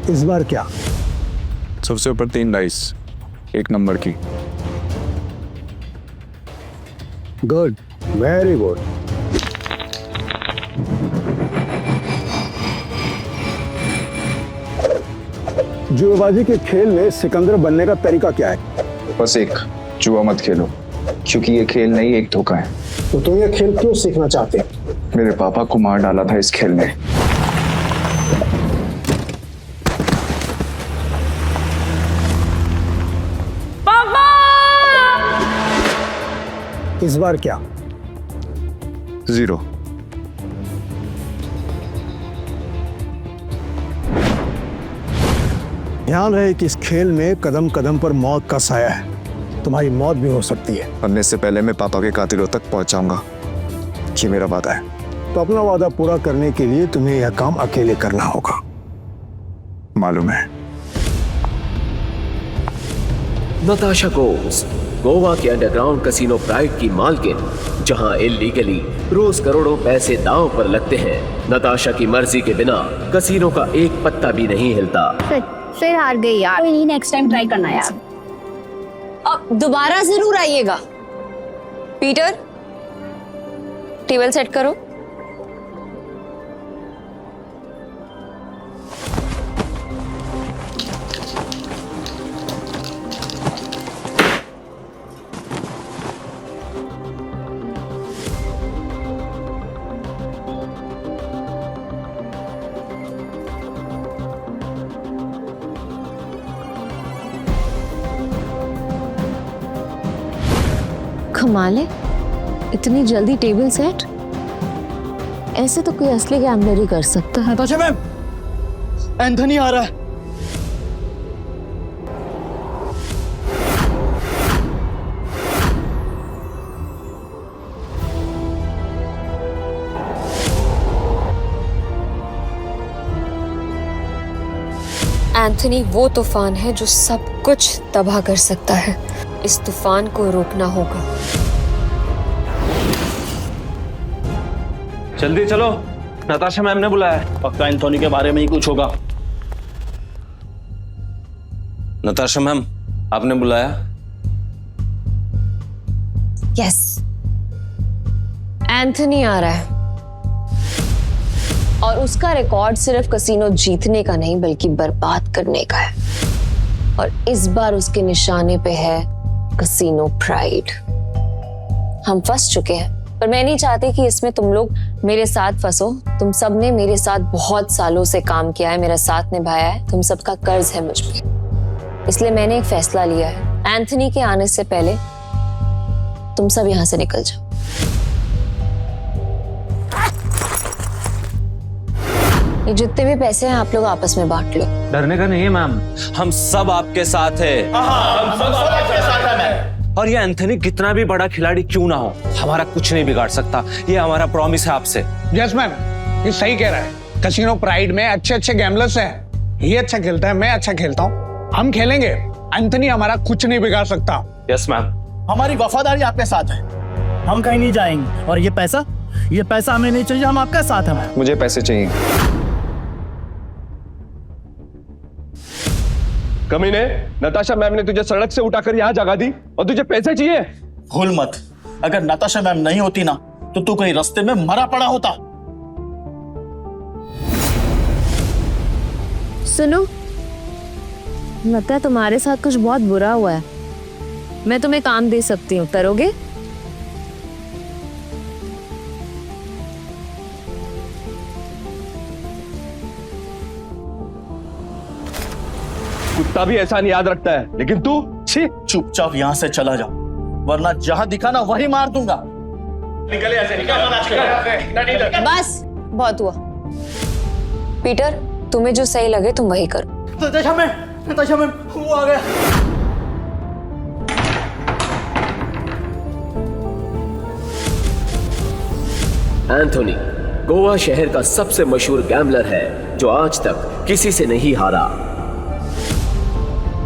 इस बार क्या? सबसे ऊपर 3 डाइस, 1 नंबर की। Good, very good. जुएबाजी के खेल में सिकंदर बनने का तरीका क्या है? बस एक, जुआ मत खेलो, क्योंकि ये खेल नहीं एक धोखा है। तो तुम ये खेल क्यों सीखना चाहते हो? मेरे पापा को मार डाला था इस खेल में। पापा! इस बार क्या? 0। ध्यान रहे कि इस खेल में कदम कदम पर मौत का साया है, तुम्हारी मौत भी हो सकती है। मरने से पहले मैं पापा के कातिलों तक पहुंच जाऊंगा, ये मेरा वादा है। तो अपना वादा पूरा करने के लिए तुम्हें यह काम अकेले करना होगा। मालूम है। नताशा गोव्स, गोवा के अंडरग्राउंड कसिनो प्राइड की मालकिन, जहां इल्लीगली रोज करोड़ों पैसे दांव पर लगते हैं। नताशा की मर्जी के बिना कसिनो का एक पत्ता भी नहीं हिलता। फिर हार गई यार। कोई नहीं, नेक्स्ट टाइम ट्राई करना यार। अब दोबारा जरूर आइएगा। पीटर, टेबल सेट करो। कमाल है, इतनी जल्दी टेबल सेट। ऐसे तो कोई असली गैम्बलर ही कर सकता है। नताशा मैम, एंथनी आ रहा है। एंथनी वो तूफान है जो सब कुछ तबाह कर सकता है। इस तूफान को रोकना होगा। जल्दी चलो, नताशा मैम ने बुलाया है। पक्का एंथोनी के बारे में ही कुछ होगा। नताशा मैम, आपने बुलाया? यस, एंथनी आ रहा है और उसका रिकॉर्ड सिर्फ कसिनो जीतने का नहीं बल्कि बर्बाद करने का है। और इस बार उसके निशाने पे है कसिनो प्राइड। हम फंस चुके हैं, पर मैं नहीं चाहती कि इसमें तुम लोग मेरे साथ फंसो। तुम सब ने मेरे साथ बहुत सालों से काम किया है, मेरा साथ निभाया है, तुम सबका कर्ज है मुझ पे। इसलिए मैंने एक फैसला लिया है, एंथनी के आने से पहले तुम सब यहां से निकल जाओ। ये जितने भी पैसे हैं आप लोग आपस में बांट लो। डरने का नहीं है मैम, हम सब आपके साथ हैं। हम सब आपके साथ हैं मैम। और ये एंथनी कितना भी बड़ा खिलाड़ी क्यों ना हो, हमारा कुछ नहीं बिगाड़ सकता। ये हमारा प्रॉमिस है आपसे। यस मैम, ये सही कह रहा है। कसिनो प्राइड में अच्छे अच्छे गैम्बलर्स हैं। ये अच्छा खेलता है, मैं अच्छा खेलता हूँ, हम खेलेंगे। एंथनी हमारा कुछ नहीं बिगाड़ सकता। Yes ma'am. हमारी वफादारी आपके साथ है, हम कहीं नहीं जाएंगे। और ये पैसा हमें नहीं चाहिए, हम आपके साथ हैं। मुझे पैसे चाहिए। कमीने, नताशा मैम ने तुझे सड़क से उठाकर यहाँ जगा दी और तुझे पैसे चाहिए? भूल मत, अगर नताशा मैम नहीं होती ना तो तू कहीं रास्ते में मरा पड़ा होता। सुनो, लगता है तुम्हारे साथ कुछ बहुत बुरा हुआ है। मैं तुम्हें काम दे सकती हूँ, करोगे? कुत्ता भी एहसान याद रखता है, लेकिन तू छी। चुपचाप यहाँ से चला जा, वरना जहां दिखा ना वही मार दूंगा। निकल यहाँ से, निकल। बस बहुत हुआ। पीटर, तुम्हें जो सही लगे तुम वही करो। नताशा मैम, वो आ गया। एंथोनी गोवा शहर का सबसे मशहूर गैम्बलर है जो आज तक किसी से नहीं हारा।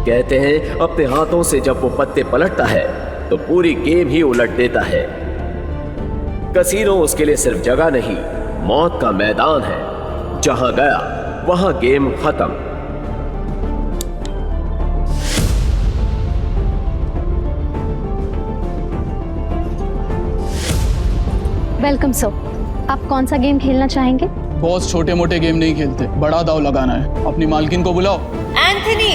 कहते हैं अपने हाथों से जब वो पत्ते पलटता है तो पूरी गेम ही उलट देता है। कसीनो उसके लिए सिर्फ जगह नहीं, मौत का मैदान है। जहां गया वहां गेम खत्म। Welcome sir. आप कौन सा गेम खेलना चाहेंगे? बॉस छोटे मोटे गेम नहीं खेलते, बड़ा दाव लगाना है। अपनी मालकिन को बुलाओ। Anthony,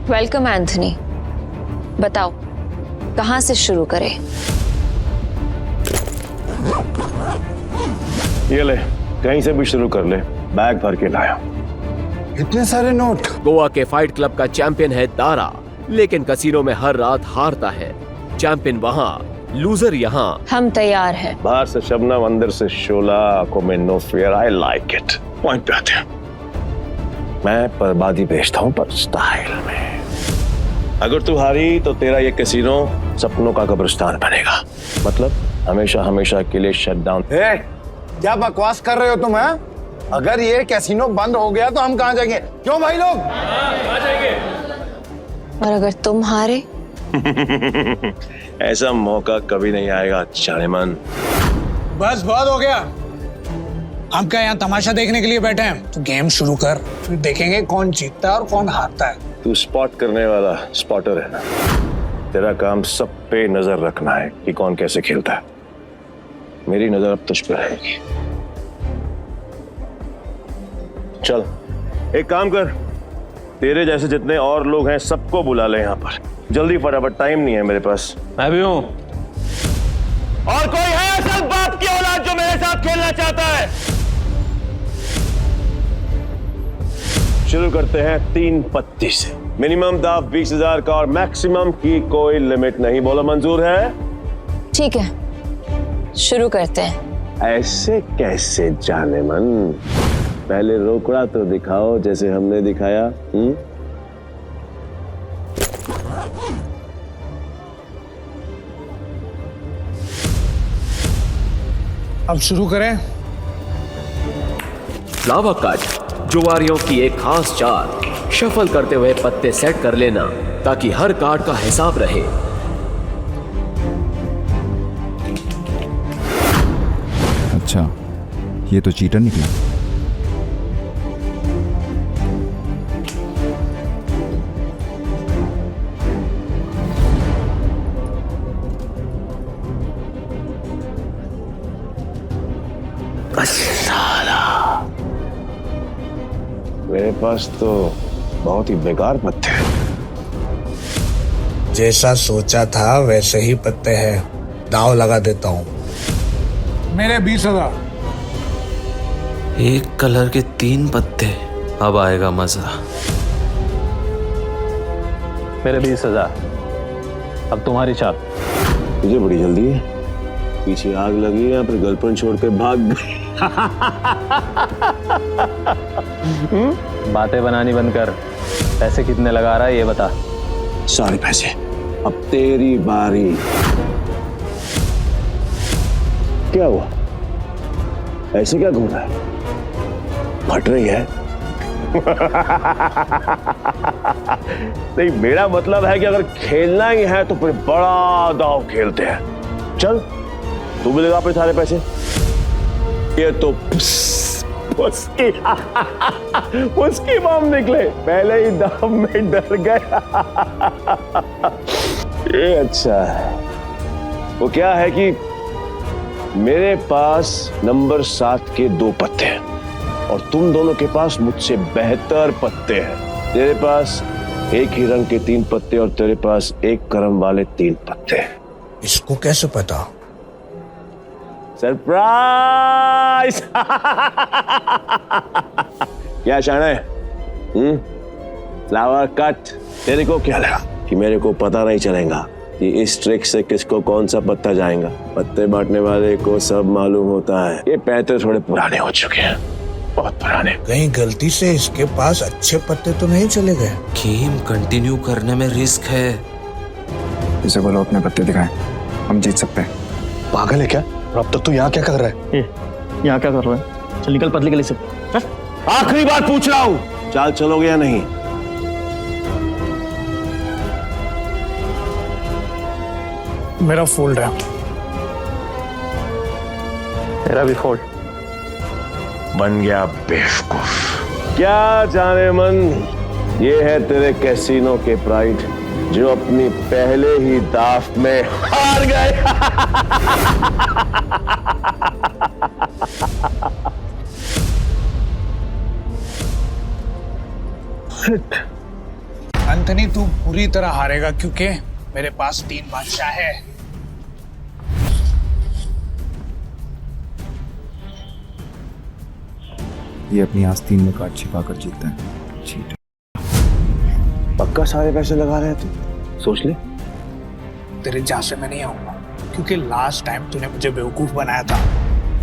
welcome Anthony. बताओ कहां से शुरू करें? ये ले, कहीं से भी शुरू कर ले, बैग भर के लाया। इतने सारे नोट। गोवा के फाइट क्लब का चैंपियन है दारा, लेकिन कसीनो में हर रात हारता है। चैंपियन वहाँ, लूजर यहाँ। हम तैयार हैं। बाहर से शबनम, अंदर से शोला, आंखों में no fear. I like it. Point पे आते हैं। मैं बर्बादी बेचता हूँ, पर स्टाइल में। अगर तू हारी तो तेरा ये कैसीनो सपनों का कब्रिस्तान बनेगा। मतलब हमेशा हमेशा के लिए शट डाउन। क्या बकवास कर रहे हो तुम? हैं? अगर ये कैसीनो बंद हो गया तो हम कहाँ जाएंगे? क्यों भाई लोग? और अगर तुम हारे? ऐसा मौका कभी नहीं आएगा जानेमन। बस बहुत हो गया। हम क्या यहाँ तमाशा देखने के लिए बैठे हैं? तो गेम शुरू कर, फिर देखेंगे कौन जीतता है और कौन हारता है। तू स्पॉट करने वाला स्पॉटर है ना? तेरा काम सब पे नजर रखना है कि कौन कैसे खेलता है। मेरी नजर अब तुझ पे रहेगी। चल एक काम कर, तेरे जैसे जितने और लोग हैं सबको बुला ले यहाँ पर जल्दी, फटाफट, टाइम नहीं है मेरे पास। मैं भी हूँ। और कोई है असल बाप की औलाद जो मेरे साथ खेलना चाहता है? शुरू करते हैं 3 पत्ती से। मिनिमम दाव 20,000 का और मैक्सिमम की कोई लिमिट नहीं। बोलो मंजूर है? ठीक है, शुरू करते हैं। ऐसे कैसे जानेमन? पहले रोकड़ा तो दिखाओ जैसे हमने दिखाया। अब शुरू करें। फ्लावर कट, जुआरियों की एक खास चाल। शफल करते हुए पत्ते सेट कर लेना ताकि हर कार्ड का हिसाब रहे। अच्छा, ये तो चीटर निकला। मेरे पास तो बहुत ही बेकार पत्ते हैं। जैसा सोचा था वैसे ही पत्ते हैं। दाव लगा देता हूँ। मेरे 20,000। एक कलर के 3 पत्ते, अब आएगा मजा। मेरे 20,000। अब तुम्हारी चाल। तुझे बड़ी जल्दी है। पीछे आग लगी या फिर गर्लफ्रेंड छोड़ के भाग गई? बातें बनानी बंद कर। पैसे कितने लगा रहा है ये बता। सारे पैसे। अब तेरी बारी। क्या हुआ? ऐसे क्या घूम रहा है? फट रही है? नहीं, मेरा मतलब है कि अगर खेलना ही है तो फिर बड़ा दाव खेलते हैं। चल तू भी लगा अपने सारे पैसे। ये तो उसकी बम निकले, पहले ही दाव में डर गया। ये अच्छा है। वो क्या है कि मेरे पास नंबर 7 के 2 पत्ते हैं और तुम दोनों के पास मुझसे बेहतर पत्ते हैं। तेरे पास एक ही रंग के 3 पत्ते और तेरे पास एक क्रम वाले 3 पत्ते। इसको कैसे पता? सरप्राइज! क्या शाने? Flower cut. तेरे को क्या लगा कि मेरे को पता नहीं चलेगा कि इस ट्रिक से किसको कौन सा पत्ता जाएगा? पत्ते बांटने वाले को सब मालूम होता है। ये पैसे थोड़े पुराने हो चुके हैं, बहुत पुराने। कहीं गलती से इसके पास अच्छे पत्ते तो नहीं चले गए? गेम कंटिन्यू करने में रिस्क है। इसे बोलो अपने पत्ते दिखाएं, हम जीत सकते हैं। पागल है क्या? अब तक तू यहाँ क्या कर रहा है? यहाँ क्या कर रहा है? चल निकल पतली गली से। आखिरी बार पूछ रहा हूँ, चाल चलोगे या नहीं? मेरा फोल्ड है। तेरा भी फोल्ड। बन गया बेवकूफ। क्या जाने मन, ये है तेरे कैसीनो के प्राइड जो अपनी पहले ही दाव में हार गए। एंथनी तू पूरी तरह हारेगा क्योंकि मेरे पास 3 बादशाह है। ये अपनी आस्तीन में कार्ड छिपाकर जीतता है। चीट। पक्का सारे पैसे लगा रहे थे? सोच ले। तेरे जहाँ से मैं नहीं आऊंगा क्योंकि लास्ट टाइम तूने मुझे बेवकूफ बनाया था,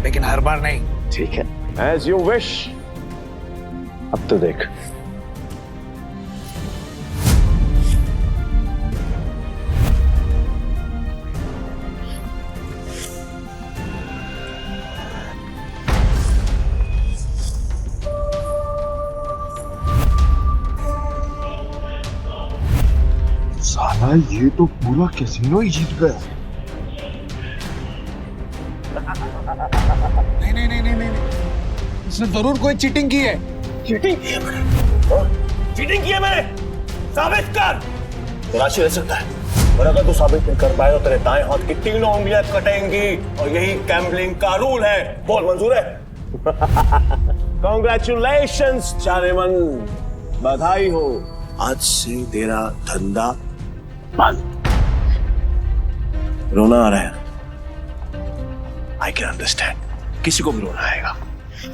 लेकिन हर बार नहीं। ठीक है, एज यू विश। अब तो देख। साला ये तो पूरा कैसीनो ही जीत गया। नहीं, इसने जरूर कोई चीटिंग की है। चीटिंग की है मैंने? चीटिंग की है मैंने? साबित कर। तलाशी रह सकता है, और अगर तू साबित नहीं कर पाए तो तेरे दाएं हाथ की 3 उंगलियां कटेंगी, और यही गैम्बलिंग का रूल है। बोल, मंजूर है? कांग्रेचुलेशंस चारेमन, बधाई हो। आज से तेरा धंधा बंद। रोना आ रहा है? आई कैन अंडरस्टैंड, किसी को भी रोना आएगा।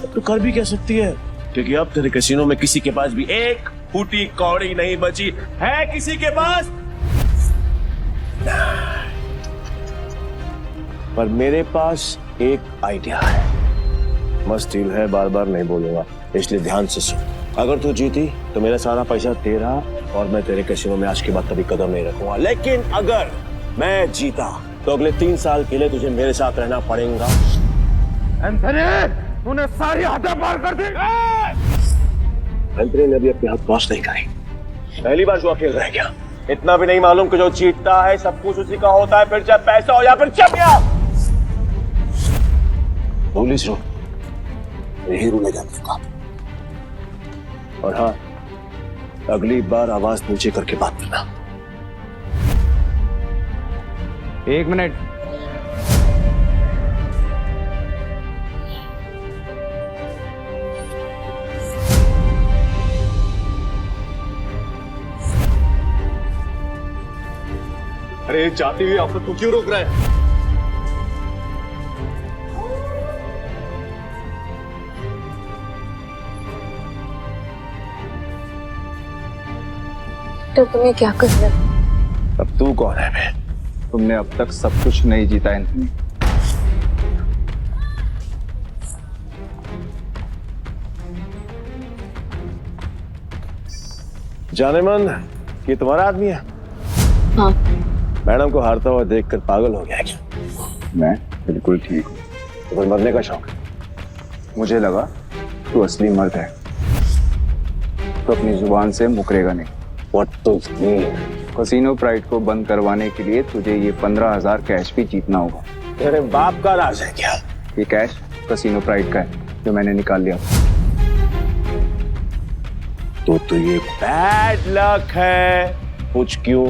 तो कर भी कह सकती है, क्योंकि अब तेरे कैसीनो में किसी के पास भी एक फूटी कौड़ी नहीं बची है। किसी के पास? पर मेरे पास एक आइडिया है। मस्त डील है, बार बार नहीं बोलूंगा, इसलिए ध्यान से सुन। अगर तू जीती तो मेरा सारा पैसा तेरा, और मैं तेरे कैसीनो में आज के बाद कभी कदम नहीं रखूंगा। लेकिन अगर मैं जीता तो अगले 3 साल के लिए तुझे मेरे साथ रहना पड़ेगा। एंथनी, तूने सारी हदें पार कर दी। एंथनी ने अभी अपने हाथ क्रॉस नहीं करी। पहली बार जो अकेले रह गया। इतना भी नहीं मालूम कि जो जीतता है सब कुछ उसी का होता है, फिर चाहे पैसा हो या फिर चमिया। पुलिस रो, यही रूल है। और हाँ, अगली बार आवाज नीचे करके बात करना। 1 मिनट। अरे जाती हुई आफत को क्यों रोक रहा है? तो तुम्हें क्या करना है? अब तू कौन है बे? तुमने अब तक सब कुछ नहीं जीता एंथनी। जाने मन, ये तुम्हारा आदमी है? हाँ। मैडम को हारता हुआ देखकर पागल हो गया क्या? मैं बिल्कुल ठीक हूँ। तो फिर मरने का शौक है? मुझे लगा तू असली मर्द है तो अपनी जुबान से मुकरेगा नहीं। What to mean? Casino pride को बंद करवाने के लिए तुझे ये 15,000 कैश भी जीतना होगा। तेरे बाप का राज है क्या? ये कैश कैसीनो प्राइड का है जो मैंने निकाल लिया। तो ये बैड लक है। पूछ क्यों?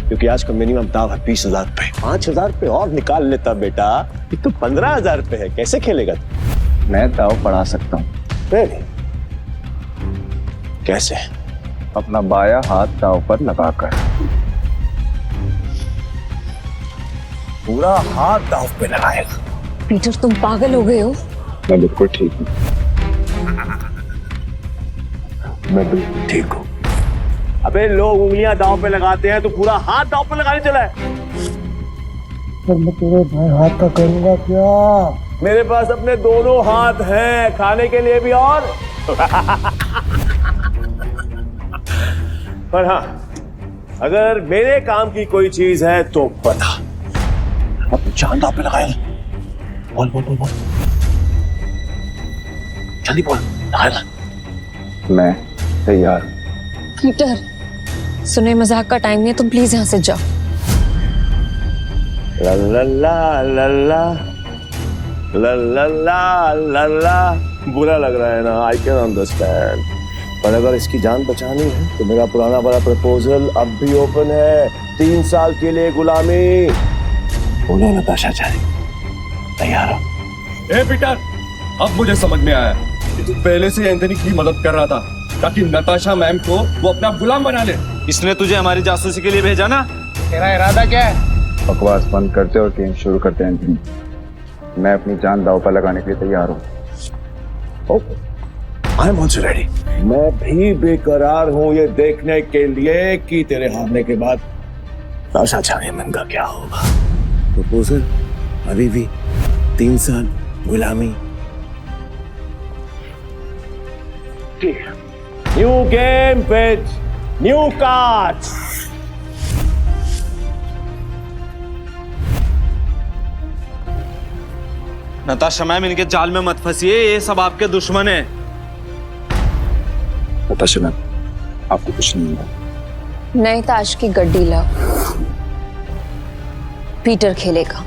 क्योंकि आज का मिनिमम दाव है 20,000 पे। 5,000 पे और निकाल लेता बेटा। ये तो 15,000 पे है, कैसे खेलेगा तू? मैं दाव बढ़ा सकता हूँ। कैसे? अपना बाया हाथ दाव पर लगाकर। पूरा हाथ दाव पे लगाएगा? पीटर, तुम पागल हो गए हो? मैं बिल्कुल ठीक हूँ। मैं बिल्कुल ठीक हूँ। अबे लोग उंगलियां दांव पे लगाते हैं, तो पूरा हाथ दांव पे लगाने चला है। पर मैं तेरे भाई हाथ का करूंगा क्या? मेरे पास अपने दोनों हाथ हैं, खाने के लिए भी और पर हाँ, अगर मेरे काम की कोई चीज है तो बता। अब जान दांव पे लगाएगा। बोल बोल बोल बोल, जल्दी बोल, लगाएगा। मैं तैयार। पीटर, सुने मजाक का टाइम नहीं है, तुम प्लीज यहाँ से जाओ। ला ला ला ला ला ला ला ला ला ला बुरा लग रहा है ना, आई कैन अंडरस्टैंड, पर अगर इसकी जान बचानी है तो मेरा पुराना वाला प्रपोजल अब भी ओपन है। 3 साल के लिए गुलामी। बोलो नताशा चाहे तैयार हो? ए पीटर, अब मुझे समझ में आया कि तू पहले से एंथनी की मदद कर रहा था ताकि नताशा मैम को वो अपना गुलाम बना ले। इसने तुझे हमारी जासूसी के लिए भेजा ना? तेरा इरादा क्या है? बकवास बंद करते और गेम शुरू करते हैं एंथनी। मैं अपनी जान दांव पर लगाने के लिए तैयार हूँ। I am also ready. मैं भी बेकरार हूँ ये देखने के लिए कि तेरे हारने के बाद नताशा चाइनिमैन का क्या होगा। प्रपोजल अभी भी 3 साल गुलामी। ठीक है, new game with new cards. Natasha ma'am, इनके जाल में मत फंसिए, ये सब आपके दुश्मन है। नताशा मैम, आपको कुछ नहीं होगा। नहीं ताश की गड्डी लाओ, पीटर खेलेगा।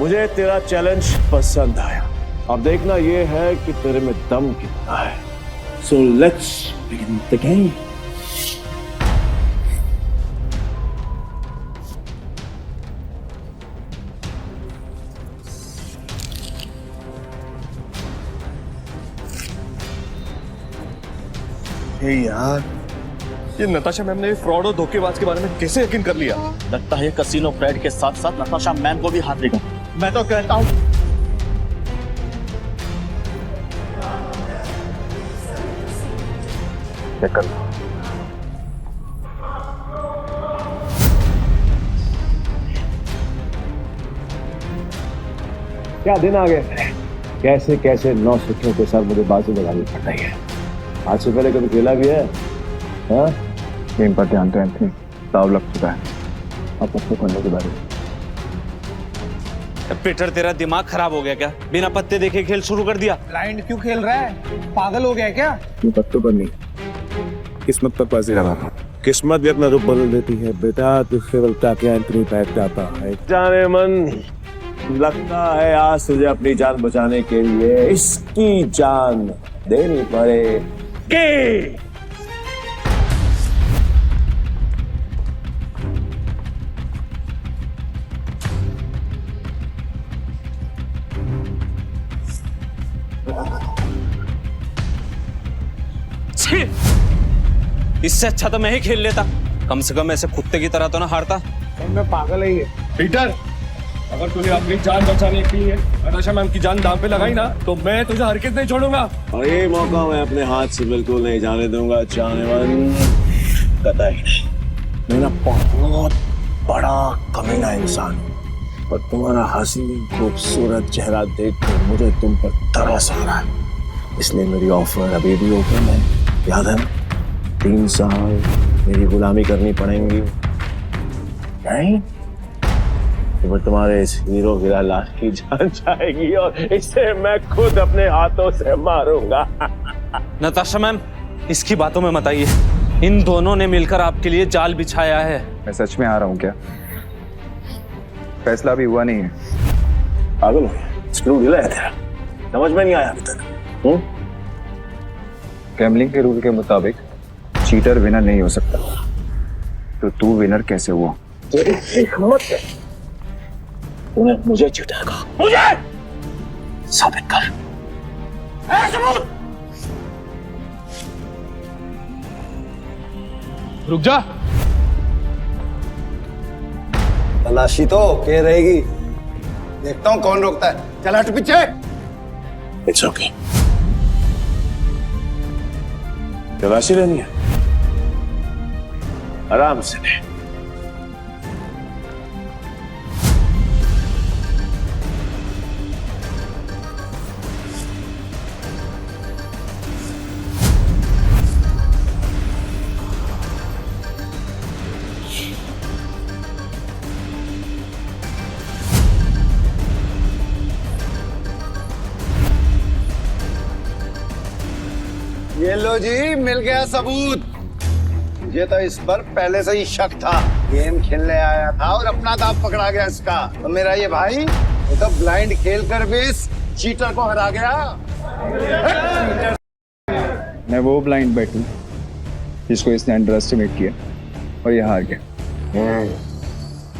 मुझे तेरा चैलेंज पसंद आया। अब देखना ये है कि तेरे में दम कितना है। So let's begin the game. यार, ये नताशा मैम ने फ्रॉड और धोखेबाज के बारे में कैसे यकीन कर लिया? लगता है कसीनो प्राइड के साथ साथ नताशा मैम को भी हाथ देगा। मैं तो कहता हूँ क्या दिन आ गए। कैसे कैसे 9 सिक्कों के साथ मुझे बाजी लगानी पड़ रही है। आज से पहले कभी खेला भी है? हाँ? गेम पर ध्यान दो एंथनी, दाव लग चुका है। अब पत्ते खोलने के बारे में। पीटर, तेरा दिमाग खराब हो गया क्या? बिना पत्ते देखे खेल शुरू कर दिया। ब्लाइंड क्यों खेल रहा है? पागल हो गया है क्या? ये पत्तों पर नहीं, किस्मत पर बाजी लगा रहा हूं। किस्मत भी अपना रूप बदल देती है बेटा। तुझसे बलता क्या एंथनी पैक जाता है। जाने मन, लगता है आज तुझे अपनी जान बचाने के लिए इसकी जान देनी पड़ेगी। इससे अच्छा तो मैं ही खेल लेता। कम से कम ऐसे कुत्ते की तरह तो ना हारता। मैं पागल ही है। पीटर, अगर तूने अपनी जान बचाने के लिए नताशा मैम की जान दांव पे लगाई ना, तो मैं तुझे हरकत नहीं छोड़ूंगा। और ये मौका मैं अपने हाथ से बिल्कुल नहीं जाने दूंगा चाइनीमैन, कतई नहीं। मैं ना बहुत बड़ा कमीना इंसान हूँ और तुम्हारा हसीन खूबसूरत चेहरा देखकर मुझे तुम पर तरस आ रहा है। इसलिए मेरी ऑफर अभी भी ओपन है। याद है, 3 साल मेरी गुलामी करनी पड़ेगी। नहीं तो तुम्हारे इस हीरो हीरा लाल की जान जाएगी और इसे मैं खुद अपने हाथों से मारूंगा। नताशा मैम, इसकी बातों में मत आइए। इन दोनों ने मिलकर आपके लिए जाल बिछाया है। मैं सच में आ रहा हूँ क्या? फैसला भी हुआ नहीं है। पागल हो गया? स्क्रू ढीला है तेरा, समझ में नहीं आया अभी तक। गैम्बलिंग के रूल के मुताबिक चीटर विनर नहीं हो सकता, तो तू विनर कैसे हुआ? तेरी हिम्मत है, तूने मुझे चीटर कहा। मुझे साबित कर। सबूत। रुक जा। तलाशी तो के रहेगी, देखता हूँ कौन रोकता है। चल हट पीछे। It's okay. तलाशी लेनी है, आराम से ले। ये लो जी, मिल गया सबूत। मुझे तो इस पर पहले से ही शक था। गेम खेलने आया था और अपना दांव पकड़ा गया इसका। तो मेरा ये भाई ये तो ब्लाइंड खेल कर भी इस चीटर को हरा गया। मैं वो ब्लाइंड बैट हूँ जिसको इसने अंडर एस्टिमेट किया और ये हार गया।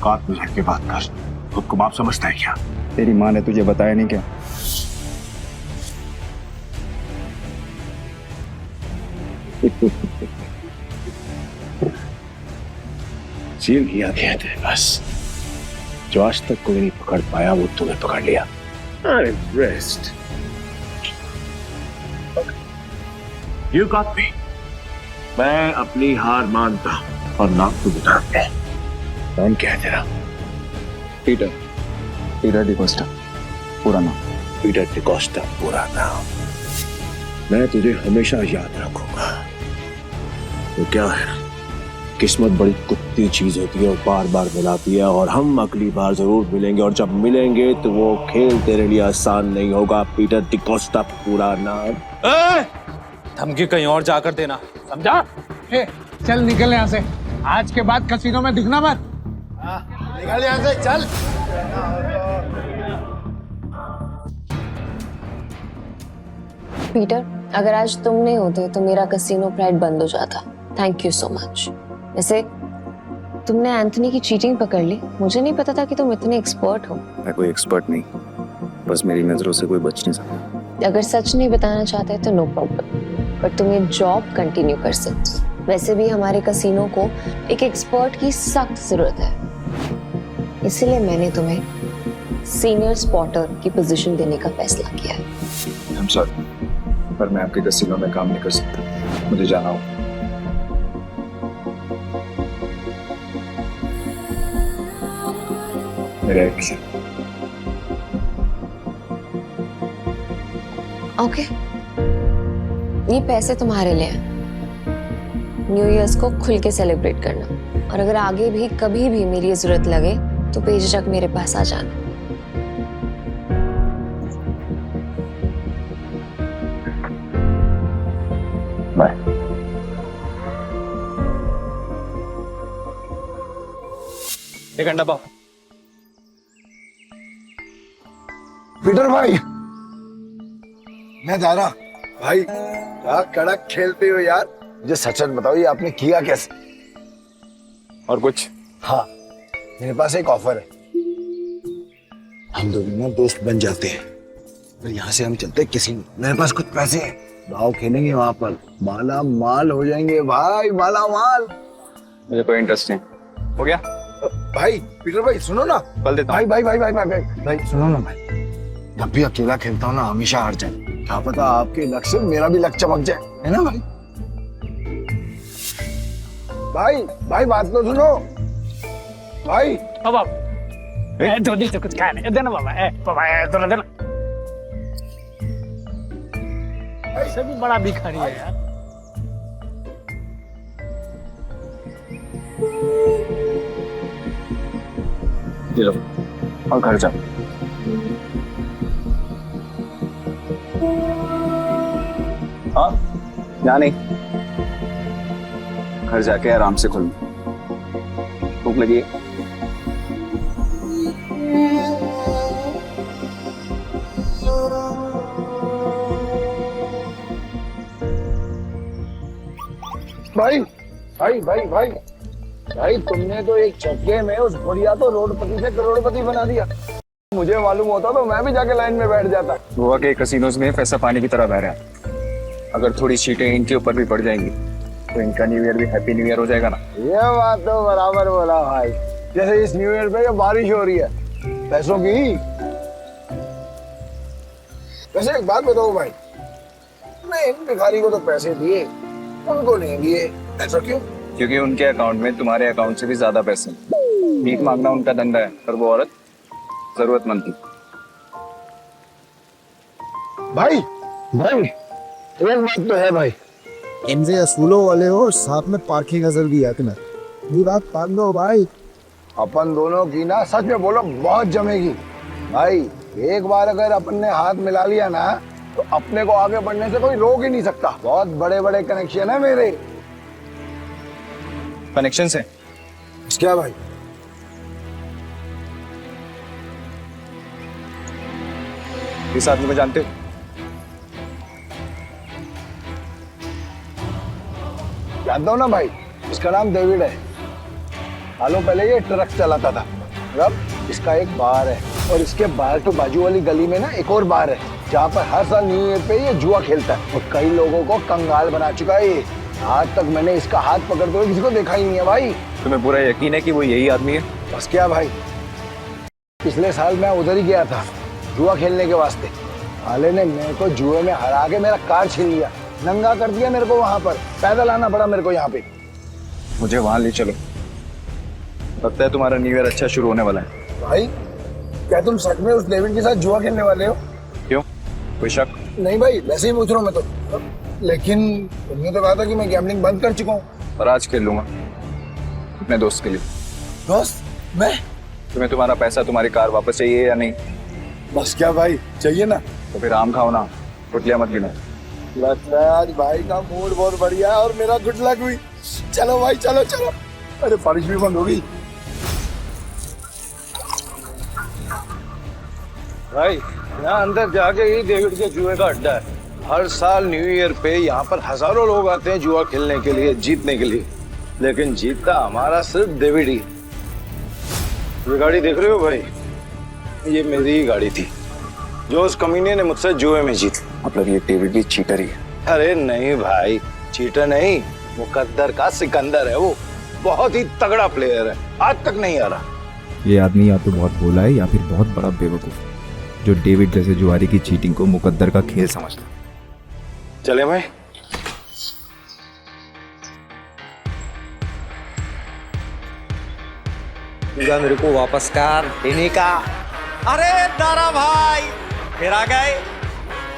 काट में के बात कर, खुद को बाप समझता है क्या? तेरी माँ ने तुझे बताया नहीं क्या? सील किया गया थे बस, जो आज तक कोई नहीं पकड़ पाया वो तुम्हें पकड़ लिया। I'm impressed. You got me. मैं अपनी हार मानता हूं और नाम तो बताते हैं। नाम क्या है तेरा? पीटर डिकोस्टा पूरा नाम। पीटर डिकोस्टा पूरा नाम। मैं तुझे हमेशा याद रखूंगा। तो क्या है, किस्मत बड़ी कुत्ती चीज होती है और बार बार मिलाती है, और हम अगली बार जरूर मिलेंगे, और जब मिलेंगे तो वो खेल तेरे लिए आसान नहीं होगा। पीटर डिकोस्टा पूरा नाम। धमकी कहीं और जाकर देना, समझा? चल निकल यहाँ से, आज के बाद कसीनो में दिखना मत। निकल यहाँ से, चल। पीटर, अगर आज तुम नहीं होते तो मेरा कसीनो प्राइड बंद हो जाता। Thank you so much. वैसे तुमने एंथनी की चीटिंग पकड़ ली, मुझे नहीं पता था कि तुम इतने एक्सपर्ट हो। मैं कोई एक्सपर्ट नहीं, बस मेरी नजरों से कोई बच नहीं सकता। अगर सच नहीं बताना चाहते तो नो प्रॉब्लम, पर तुम ये जॉब कंटिन्यू कर सकते हो। वैसे भी हमारे कसीनो को एक एक्सपर्ट की सख्त जरूरत है, इसलिए मैंने तुम्हें सीनियर स्पॉटर की पोजीशन देने का फैसला किया है। I'm sorry, पर मैं आपके कसीनो में काम नहीं कर सकता, मुझे जाना हो। मेरा एक ओके, ये पैसे तुम्हारे लिए हैं। न्यू ईयर्स को खुल के सेलिब्रेट करना, और अगर आगे भी कभी भी मेरी जरूरत लगे तो बेझिझक मेरे पास आ जाना। बाय। एक अंडा पाओ। पीटर भाई, मैं जा रहा। भाई क्या कड़क खेलते हो यार। मुझे सच सच बताओ, ये आपने किया कैसे? और कुछ? हाँ, मेरे पास एक ऑफर है। हम दोनों ना दोस्त बन जाते हैं, फिर यहाँ से हम चलते हैं किसी। मेरे पास कुछ पैसे हैं, दाव खेलेंगे वहां पर, माला माल हो जाएंगे भाई, माला माल। मुझे कोई इंटरेस्ट नहीं। हो गया? भाई पीटर भाई सुनो ना। कल देता भाई भाई भाई भाई भाई भाई भाई सुनो ना भाई, जब भी अकेला खेलता हूँ ना हमेशा हार जाए। क्या पता आपके लक से मेरा भी लक चमक जाए, है ना भाई? भाई भाई बात तो सुनो भाई। अब धोनी तो कुछ खाने देना बाबा, बाबा तो देना। ऐसे भी बड़ा भिखारी है यार। ये लो, और घर जाओ। हाँ, यहाँ नहीं, घर जाके आराम से खुल। भूख लगी है? भाई भाई भाई भाई भाई तुमने तो एक चक्के में उस बढ़िया तो रोडपति से करोड़पति बना दिया। मुझे मालूम होता तो मैं भी जाके लाइन में बैठ जाता। गोवा के कसिनोज में पैसा पानी की तरह बह रहा है। अगर थोड़ी सीटें इनके ऊपर भी पड़ जाएंगी तो इनका न्यू ईयर भी हैप्पी न्यू ईयर हो जाएगा ना। ये बात तो बराबर बोला भाई। जैसे इस न्यू ईयर पे जो बारिश हो रही है पैसों की। वैसे एक बात बताओ भाई, मैं इन भिखारी को तो पैसे दिए, उनको नहीं दिए, ऐसा क्यों? क्योंकि उनके अकाउंट में तुम्हारे अकाउंट से भी ज्यादा पैसे। भीख मांगना उनका धंधा है, पर वो औरत जरूरतमंद थी। भाई भाई एक बात तो है भाई, इनसे असूलों वाले हो और साथ में पार्किंग अजल भी है तुम्हें। ये बात मान लो भाई, अपन दोनों की ना सच में बोलो बहुत जमेगी भाई। एक बार अगर अपन ने हाथ मिला लिया ना तो अपने को आगे बढ़ने से कोई रोक ही नहीं सकता। बहुत बड़े बड़े कनेक्शन है मेरे। कनेक्शन से। क्या भाई? इस आदमी को जानते हो? जानता हूँ ना भाई, इसका नाम डेविड है। सालों पहले ये ट्रक चलाता था। अब इसका एक बार है और इसके बाहर तो बाजू वाली गली में ना एक और बार है जहाँ पर हर साल न्यू ईयर पे ये जुआ खेलता है और कई लोगों को कंगाल बना चुका है ये। आज तक मैंने इसका हाथ पकड़ते हुए किसी को देखा ही नहीं है भाई। तुम्हें पूरा यकीन है कि वो यही आदमी है? बस क्या भाई, पिछले साल मैं उधर ही गया था जुआ खेलने के वास्ते। साले ने मेरे को जुए में हरा के मेरा कार छीन लिया, नंगा कर दिया मेरे को। वहां पर पैदल आना पड़ा मेरे को यहाँ पे। मुझे वहां ले चलो, लगता है तुम्हारा न्यू ईयर अच्छा शुरू होने वाला है। भाई क्या तुम सच में उस डेविड के साथ जुआ खेलने वाले हो? क्यों, कोई शक? नहीं भाई, वैसे ही पूछ रहा हूँ मैं तो। लेकिन तुमने तो कहा था कि मैं गैम्बलिंग बंद कर चुका हूँ। पर आज खेल लूंगा अपने दोस्त के लिए। दोस्त? मैं? तुम्हें तुम्हारा पैसा, तुम्हारी कार वापस चाहिए या नहीं? बस क्या भाई, चाहिए ना। तो फिर आम खाओ ना, कुटलियां मत गिनो। लगता है आज भाई का मूड बहुत बढ़िया है और मेरा गुड लक हुई। चलो भाई, चलो चलो। अरे बारिश भी बंद हो गई। भाई यहाँ अंदर जाके ही डेविड के जुए का अड्डा है। हर साल न्यू ईयर पे यहाँ पर हजारों लोग आते हैं जुआ खेलने के लिए, जीतने के लिए। लेकिन जीतता हमारा सिर्फ डेविड ही। ये गाड़ी देख रहे हो भाई, ये मेरी ही गाड़ी थी जो उस कमीने ने मुझसे जुए में जीत। मतलब ये डेविड भी चीटर ही है? अरे नहीं भाई, चीटर नहीं, मुकद्दर का सिकंदर है वो। बहुत ही तगड़ा प्लेयर है, आज तक नहीं आ रहा। ये आदमी या तो बहुत भोला है या फिर बहुत बड़ा बेवकूफ जो डेविड जैसे जुआरी की चीटिंग को मुकद्दर का खेल समझता। चले भाई। मेरे को वापस कर देने का। अरे दारा भाई फिर आ गए,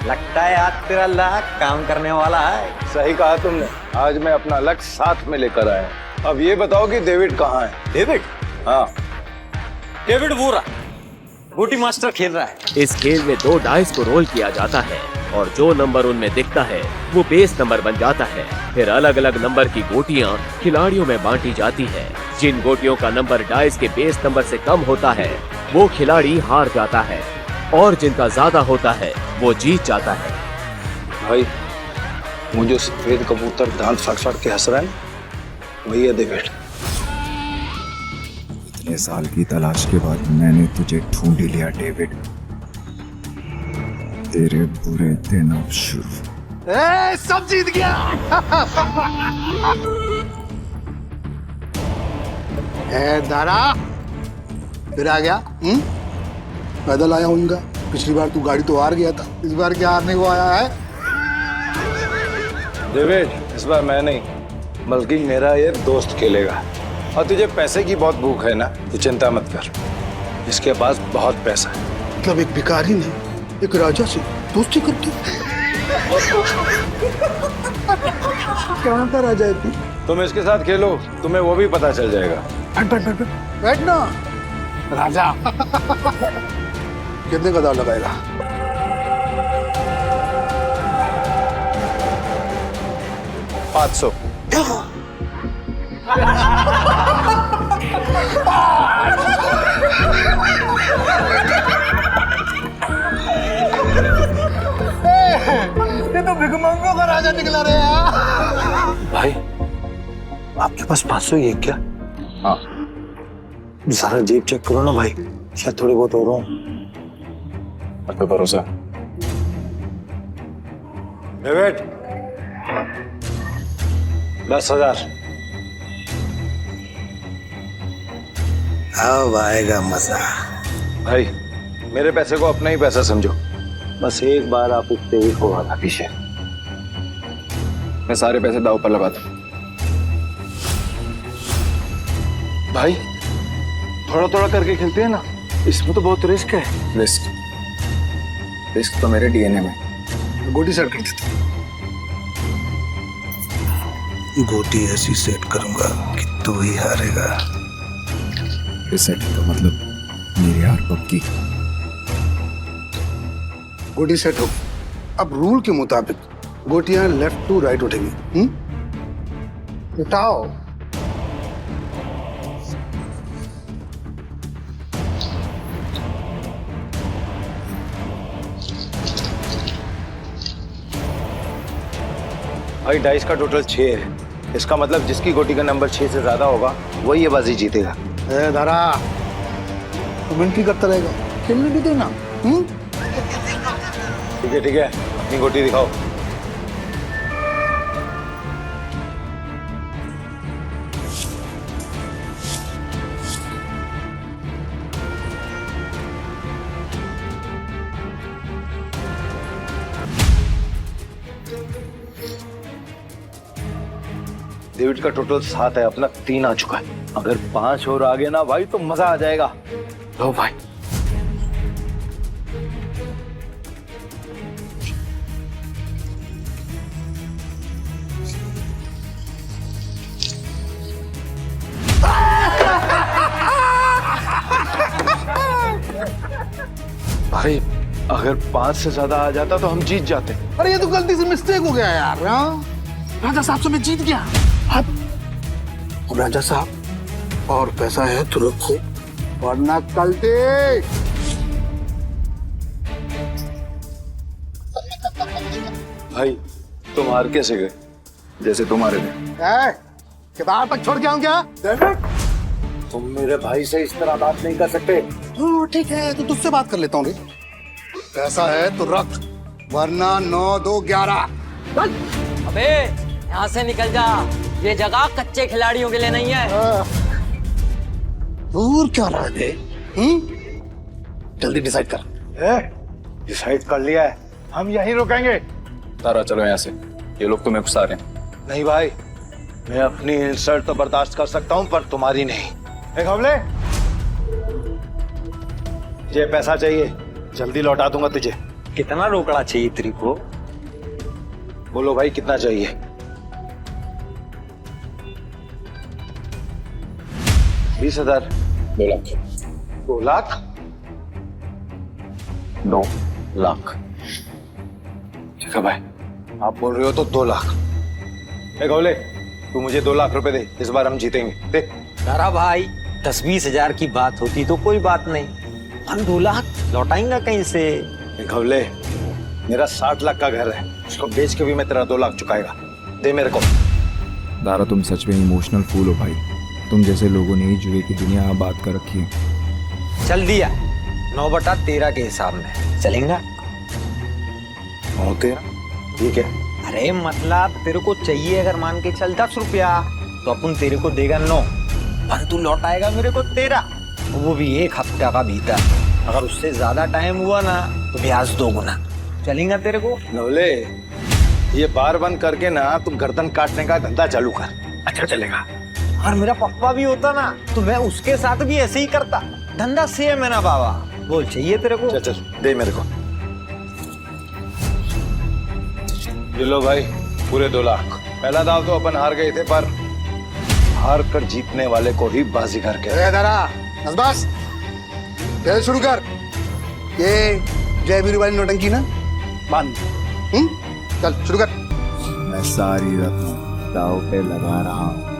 लगता है आज तेरा लक काम करने वाला है। सही कहा तुमने, आज मैं अपना लक्ष्य साथ में लेकर आया। अब ये बताओ कि डेविड कहाँ है? डेविड? हाँ, डेविड वो रहा, बूटी मास्टर खेल रहा है। इस खेल में 2 डाइस को रोल किया जाता है और जो नंबर उनमें दिखता है वो बेस नंबर बन जाता है। फिर अलग अलग नंबर की गोटियां खिलाड़ियों में बांटी जाती है। जिन गोटियों का नंबर डाइस के बेस नंबर से कम होता है वो खिलाड़ी हार जाता है और जिनका ज्यादा होता है वो जीत जाता है। भाई मुझे सफेद कबूतर दांत फाड़ फाड़ के हंस रहा है, वही है डेविड। इतने साल की तलाश के बाद मैंने तुझे ढूंढ ही लिया डेविड। तेरे बुरे दिन अब शुरू। सब जीत गया। दारा फिर आ गया। पैदल आया हूँ इनका। पिछली बार तू गाड़ी तो हार गया था, इस बार क्या हारने को आया है? डेविड, इस बार मैं नहीं बल्कि मेरा ये दोस्त खेलेगा। और तुझे पैसे की बहुत भूख है ना, तो चिंता मत कर, इसके पास बहुत पैसा है। मतलब एक भिखारी ने एक राजा से दोस्ती करती। कहाँ का राजा है तू? तुम इसके साथ खेलो, तुम्हें वो भी पता चल जाएगा। बैठ ना राजा। कितने का दाव लगाएगा? $500। ये तो भिखमंगों का राजा निकला रे यार। भाई आपके पास 500 ही है क्या? हाँ। सारा जेब चेक करो ना भाई, शायद थोड़े बहुत हो रहा हूँ। अब तो भरोसा। डेविड 10,000। अब आएगा मजा। भाई मेरे पैसे को अपना ही पैसा समझो, बस एक बार आप उठते ही हो आना पीछे। मैं सारे पैसे दाव पर लगाता हूँ। भाई थोड़ा थोड़ा करके खेलते हैं ना, इसमें तो बहुत रिस्क है। रिस्क तो मेरे डीएनए में। गोटी सेट कर देता हूँ। गोटी ऐसी सेट करूंगा कि तू ही हारेगा। सेट का मतलब मेरी हार पक्की। गोटी सेट हो। अब रूल के मुताबिक गोटियां लेफ्ट टू राइट उठेंगी। उठाओ। भाई डाइस का टोटल 6 है। इसका मतलब जिसकी गोटी का नंबर 6 से ज्यादा होगा वही ये बाजी जीतेगा। दारा तू मिनटी करता रहेगा, खेलने भी देना। ठीक है अपनी गोटी दिखाओ। डेविड का टोटल 7 है, अपना 3 आ चुका है। अगर 5 और आ गए ना भाई तो मजा आ जाएगा। लो भाई भाई अगर 5 से ज्यादा आ जाता तो हम जीत जाते। अरे ये तो गलती से मिस्टेक हो गया यार। हाँ? राजा साहब से मैं जीत गया। अब राजा साहब और पैसा है तो रखो, वरना कल देख। भाई तुम हार कैसे गए? जैसे तुम्हारे में। किताब तक छोड़ के आऊं क्या? तुम मेरे भाई से इस तरह बात नहीं कर सकते। ठीक है तो तुझसे बात कर लेता हूँ। पैसा है तो रख, वरना 9, 2, 11। अबे यहाँ से निकल जा, ये जगह कच्चे खिलाड़ियों के लिए नहीं है। दूर क्या रहा है? जल्दी डिसाइड कर। डिसाइड कर लिया है, हम यहीं रुकेंगे। तारा चलो यहाँ से, ये लोग तुम्हें फंसा रहे हैं। नहीं भाई, मैं अपनी इंसल्ट तो बर्दाश्त कर सकता हूँ पर तुम्हारी नहीं। एक हमले, ये पैसा चाहिए, जल्दी लौटा दूंगा तुझे। कितना रोकड़ा चाहिए तेरे को? बोलो भाई कितना चाहिए? 20,000। 2 लाख। 2 लाख? 2 लाख। ठीक है भाई, आप बोल रहे हो तो 2 लाख। एक हमले, तू मुझे 2 लाख रुपए दे, इस बार हम जीतेंगे। दे। तारा भाई 10-20 हजार की बात होती तो कोई बात नहीं, हम 2 लाख लौटाएंगे कहीं से? एक हमले, मेरा 60 लाख का घर है, उसको बेच के भी मैं तेरा 2 लाख चुकाएगा। दे मेरे को। दारा तुम सच में इमोशनल फूल हो भाई। तुम जैसे लोगों ने ही जुए की दुनिया आबाद कर रखी है। चल दिया, 9/13 के हिसाब में चलेगा। तेरा ठीक है। अरे मतलब तेरे को चाहिए अगर मान के चल 10 रुपया तो अपन तेरे को देगा 9, पर तू लौटाएगा मेरे को 13, वो भी 1 हफ्ते का भीतर। अगर उससे ज्यादा टाइम हुआ ना तो ब्याज 2 गुना। चलेगा तेरे को? नवले, ये बार बंद करके ना तुम गर्दन काटने का धंधा चालू कर। अच्छा चलेगा। और मेरा पप्पा भी होता ना तो मैं उसके साथ भी ऐसे ही करता। धंधा सेम है ना बाबा। बोल चाहिए तेरे को? चल दे मेरे को। ये लो भाई, पूरे 2 लाख। पहला दाव तो अपन हार गए थे, पर हार कर जीतने वाले को ही बाजीगर कहते हैं। दारा बस खेल शुरू कर। ये जय वीरू वाली नौटंकी ना बंद। चल शुरू कर। मैं सारी रकम दाव पे लगा रहा हूँ।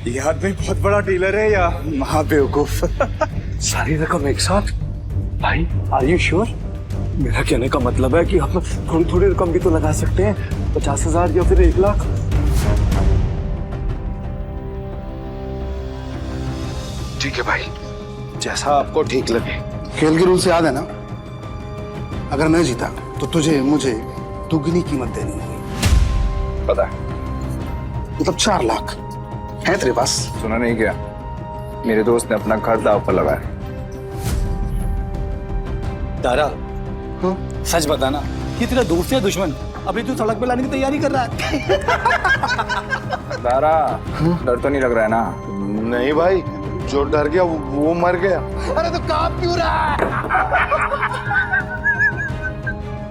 ये आदमी बहुत बड़ा डीलर है या महाबेवकूफ? सारी रकम एक साथ? भाई आर यू श्योर? मेरा कहने का मतलब है कि हम थोड़ी थोड़ी रकम भी तो लगा सकते हैं, 50,000 या फिर 1 लाख। ठीक है भाई, जैसा आपको ठीक लगे। खेल के रूल से याद है ना, अगर मैं जीता तो तुझे मुझे दुगनी कीमत देनी होगी। पता है। मतलब 4 लाख है तेरे पास? सुना नहीं क्या? मेरे दोस्त ने अपना घर दाव पर लगाया। तारा, सच बताना, ये तेरा दोस्त है दुश्मन? अभी तू सड़क पे लाने की तैयारी कर रहा है। तारा, डर तो नहीं लग रहा है ना? नहीं भाई, जो डर गया वो मर गया। अरे तो काम क्यों रहा है?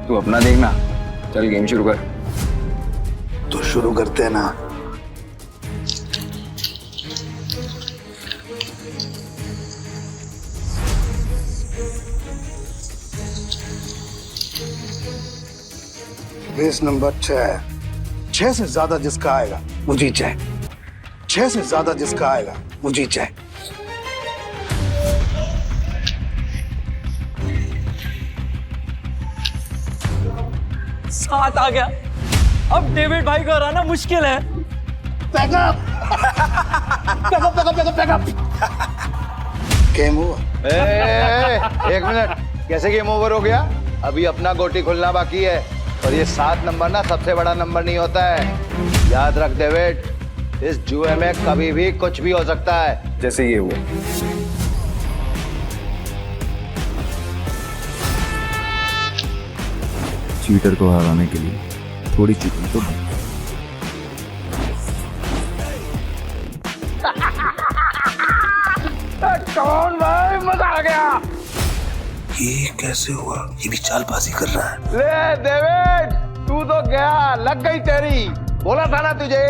तू अपना देखना, चल गेम शुरू कर। तो शुरू करते हैं ना। Race number 6। 6 से ज्यादा जिसका आएगा वो जीत जाए। 6 से ज्यादा जिसका आएगा वो जीत जाए। साथ आ गया। अब डेविड भाई को हराना मुश्किल है। गेम हुआ। एक मिनट, कैसे गेम ओवर हो गया? अभी अपना गोटी खुलना बाकी है और ये 7 नंबर ना सबसे बड़ा नंबर नहीं होता है। याद रख डेविड, इस जुए में कभी भी कुछ भी हो सकता है। जैसे ये हुआ। चीटर को हराने के लिए थोड़ी चीटिंग तो बनती है। कौन भाई, मजा आ गया। ये कैसे हुआ? ये भी चालबाजी कर रहा है। ले डेविड, तू तो गया, लग गई तेरी। बोला था ना तुझे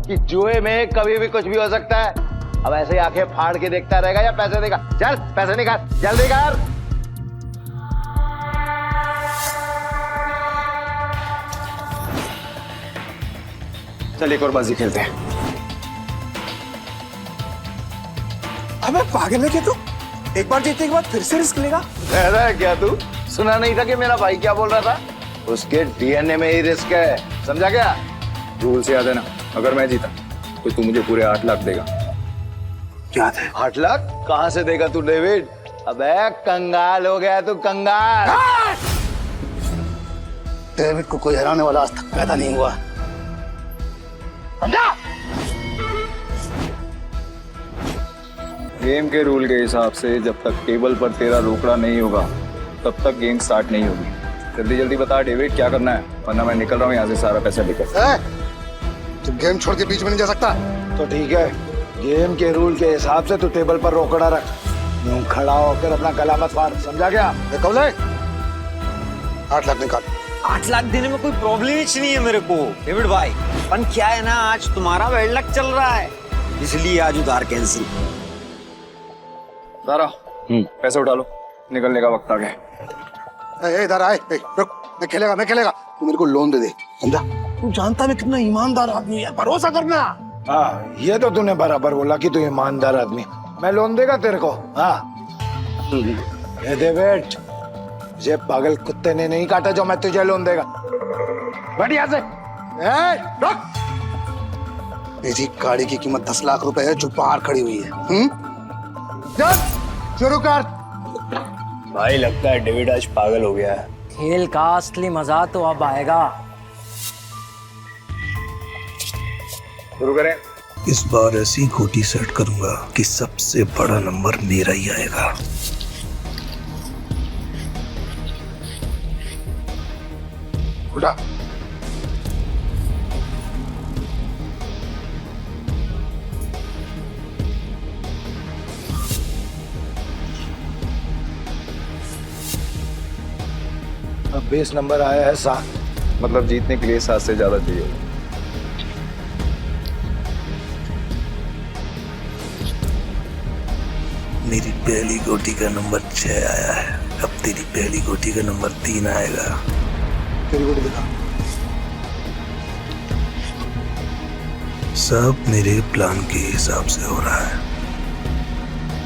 कि जुए में कभी भी कुछ भी हो सकता है। अब ऐसे ही आंखें फाड़ के देखता रहेगा या पैसे देगा? चल पैसे निकाल, जल्दी कर। चल एक और बाजी खेलते हैं। अबे पागल है क्या तू? एक बार जीतने के बाद फिर से रिस्क लेगा? कह रहा है क्या तू? सुना नहीं था कि मेरा भाई क्या बोल रहा था? उसके डीएनए में ही रिस्क है, समझा क्या? रूल से याद है ना, अगर मैं जीता तो तू मुझे पूरे 8 लाख देगा। याद है। 8 लाख कहाँ से देगा तू डेविड? अबे कंगाल हो गया तू, कंगाल। डेविड को कोई हराने वाला आज तक पैदा नहीं हुआ। समझा? गेम के रूल के हिसाब से जब तक टेबल पर तेरा रोकड़ा नहीं होगा तब तक गेम स्टार्ट नहीं होगी। जल्दी जल्दी बता डेविड, क्या करना है, वरना मैं निकल रहा हूँ यहाँ से सारा पैसा लेकर। तुम गेम छोड़ के बीच में नहीं जा सकता। तो ठीक है, गेम के रूल के हिसाब से तू टेबल पर रोकड़ा रख। यूं खड़ा होकर अपना गला मत फाड़, समझा क्या? कब ले? 8 लाख निकाल। 8 लाख देने में कोई प्रॉब्लम ही नहीं है मेरे को डेविड भाई। पर क्या है ना, आज तुम्हारा बैड लक चल रहा है, इसलिए आज उधार कैंसिल। सारा पैसे उठा लो, निकलने का वक्त आ गया। इधर आए, रुक। मैं खेलेगा। तू मेरे को लोन दे दे, समझा? तू जानता मैं कितना ईमानदार आदमी है, भरोसा करना। हाँ, ये तो तूने बराबर बोला कि तू ईमानदार आदमी। मैं लोन देगा तेरे को? हाँ। ये डेविड, ये पागल कुत्ते ने नहीं काटा जो मैं तुझे लोन देगा। बढ़िया से। रुक। मेरी गाड़ी की कीमत 10 लाख रुपए है जो बाहर खड़ी हुई है। चल शुरू कर। भाई लगता है डेविड आज पागल हो गया है। खेल का असली मजा तो अब आएगा। शुरू करें। इस बार ऐसी गोटी सेट करूंगा कि सबसे बड़ा नंबर मेरा ही आएगा। उठा। अब बेस नंबर आया है 7। मतलब जीतने के लिए 7 से ज्यादा चाहिए। मेरी पहली गोटी का नंबर 6 आया है। अब तेरी पहली गोटी का नंबर 3 आएगा। तेरी गोटी दिखा। सब मेरे प्लान के हिसाब से हो रहा है।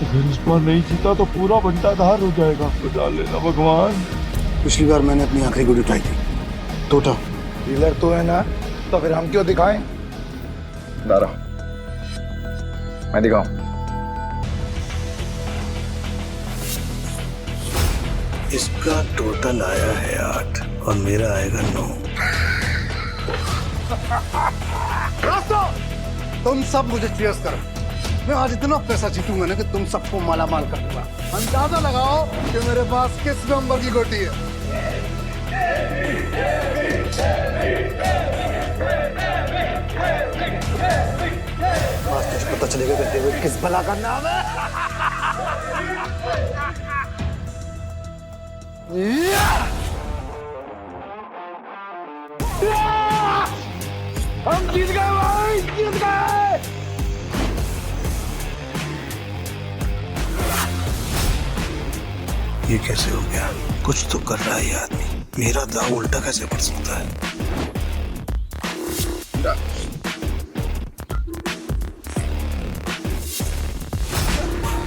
अगर इस बार नहीं जीता तो पूरा बंटाधार हो जाएगा। बचा लेना भगवान। पिछली बार मैंने अपनी आखिरी गोली उठाई थी, टोटा। डीलर तो है ना, तो फिर हम क्यों दिखाएं? दारा, मैं दिखाऊं? इसका टोटल आया है 8 और मेरा आएगा 9। तुम सब मुझे चीयर्स करो। मैं आज इतना पैसा जीतूंगा ना कि तुम सबको माला माल कर दूंगा। अंदाजा लगाओ कि मेरे पास किस नंबर की गोटी है। आज तुझे पता चलेगा कि डेविड किस भला का नाम है। हम जीत गए भाई, जीत गए। ये कैसे हो गया? कुछ तो कर रहा है ये आदमी। मेरा दाव उल्टा कैसे पड़ सकता है?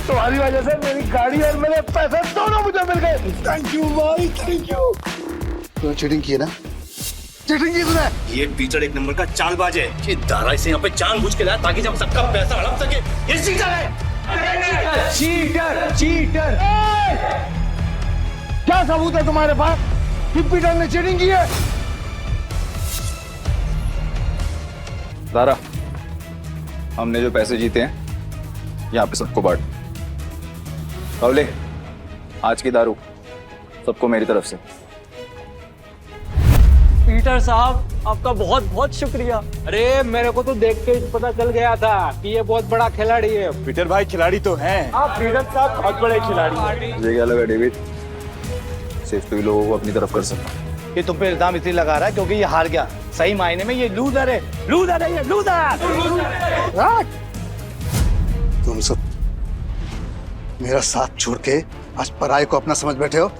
तुम्हारी वजह से मेरी गाड़ी और मेरे पैसे दोनों मुझे मिल गए। थैंक यू भाई, थैंक यू। तो चीटिंग की है ना? चीटिंग की तूने। ये पीटर एक नंबर का चालबाज है। ये दारा इसे यहाँ पे जानबूझ के लाया ताकि जब सबका पैसा हड़प सके। ये चीटर है। Cheater cheater. क्या सबूत है तुम्हारे पास कि पीटर ने चीटिंग की है? दारा, हमने जो पैसे जीते हैं यहाँ पे सबको बांट। कवले, आज की दारू सबको मेरी तरफ से। पीटर साहब, आपका बहुत बहुत शुक्रिया। अरे मेरे को तो देख के ही पता चल गया था कि ये बहुत बड़ा खिलाड़ी है। पीटर भाई खिलाड़ी तो हैं। हाँ, पीटर साहब बहुत बड़े खिलाड़ी हैं। मुझे क्या लगा डेविड, सिर्फ तू ही लोगों को अपनी तरफ कर सकता। ये तुम पे इल्जाम इसलिए लगा रहा है क्योंकि ये हार गया। सही मायने में ये लूजर है। लूजर है ये, लूजर। तुम सब मेरा साथ छोड़ के आज पराये को अपना समझ बैठे हो।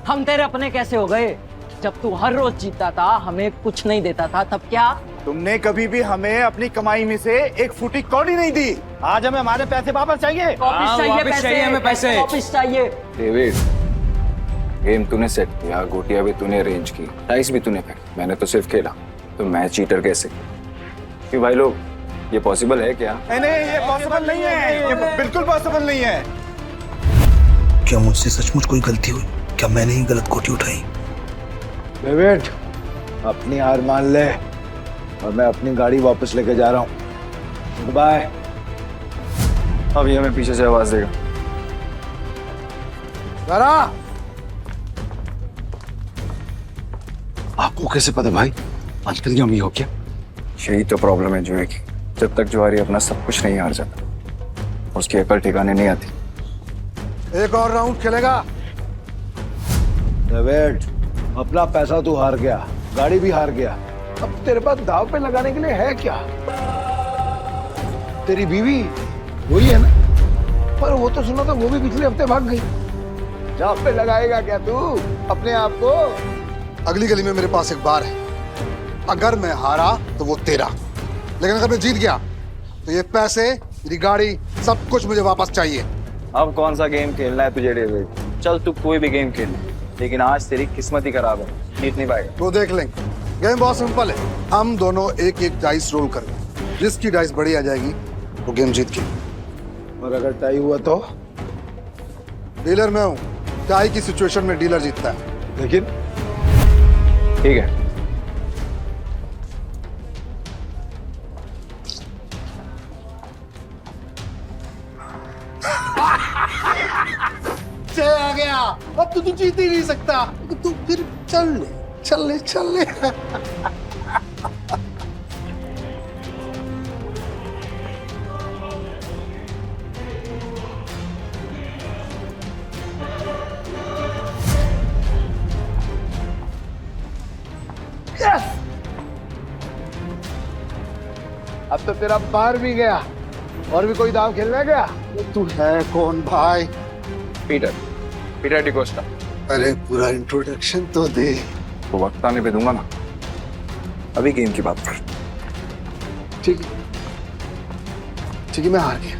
हम तेरे अपने कैसे हो गए? जब तू हर रोज जीतता था, हमें कुछ नहीं देता था, तब क्या? तुमने कभी भी हमें अपनी कमाई में से एक फूटी कौड़ी नहीं दी। आज हमें हमारे पैसे वापस चाहिए। वापस चाहिए पैसे, हमें पैसे। वापस चाहिए। डेविड, गेम तूने सेट किया, गोटियां भी तूने अरेंज की, डाइस भी तूने फेंकी, मैंने तो सिर्फ खेला। तो मैं चीटर कैसे? क्यों भाई लोग, ये पॉसिबल है क्या? नहीं, ये पॉसिबल नहीं है। ये बिल्कुल पॉसिबल नहीं है। क्या मुझसे सचमुच कोई गलती हुई? क्या मैंने ही गलत गोटी उठाई? डेविड, अपनी हार मान ले और मैं अपनी गाड़ी वापस लेके जा रहा हूँ। बाय। अब ये हमें पीछे से आवाज देगा। दारा, आपको कैसे पता भाई? अंतर्यामी हो क्या? यही तो प्रॉब्लम है जुए की। जब तक जुआरी अपना सब कुछ नहीं हार जाता, उसकी अकल ठिकाने नहीं आती। एक और राउंड खेलेगा? डेविड, अपना पैसा तू हार गया, गाड़ी भी हार गया। अब तेरे पास दाव पे लगाने के लिए है क्या? तेरी बीवी वही है ना? पर वो तो सुना था वो भी पिछले हफ्ते भाग गई। दाव पे लगाएगा क्या तू अपने आप को? अगली गली में मेरे पास एक बार है। अगर मैं हारा तो वो तेरा, लेकिन अगर मैं जीत गया तो ये पैसे, मेरी गाड़ी, सब कुछ मुझे वापस चाहिए। अब कौन सा गेम खेलना है तुझे डेविड? चल तू कोई भी गेम खेल, लेकिन आज तेरी किस्मत ही खराब है, जीत नहीं पाएगा। वो देख लेंगे। गेम बहुत सिंपल है। हम दोनों एक एक डाइस रोल करेंगे, जिसकी डाइस बड़ी आ जाएगी वो गेम जीत गई। और अगर टाई हुआ तो? डीलर मैं हूँ, टाई की सिचुएशन में डीलर जीतता है। लेकिन ठीक है। आ गया। अब तो तू जीत ही नहीं सकता। तू फिर चल ले, चल ले, चल ले। अब तो तेरा पार भी गया। और भी कोई दाव खेलने गया? तू है कौन भाई? पीटर डिकोस्टा। अरे पूरा इंट्रोडक्शन तो दे। तो वक्त आने पे दूंगा ना, अभी गेम की बात कर। ठीक है, मैं हार गया।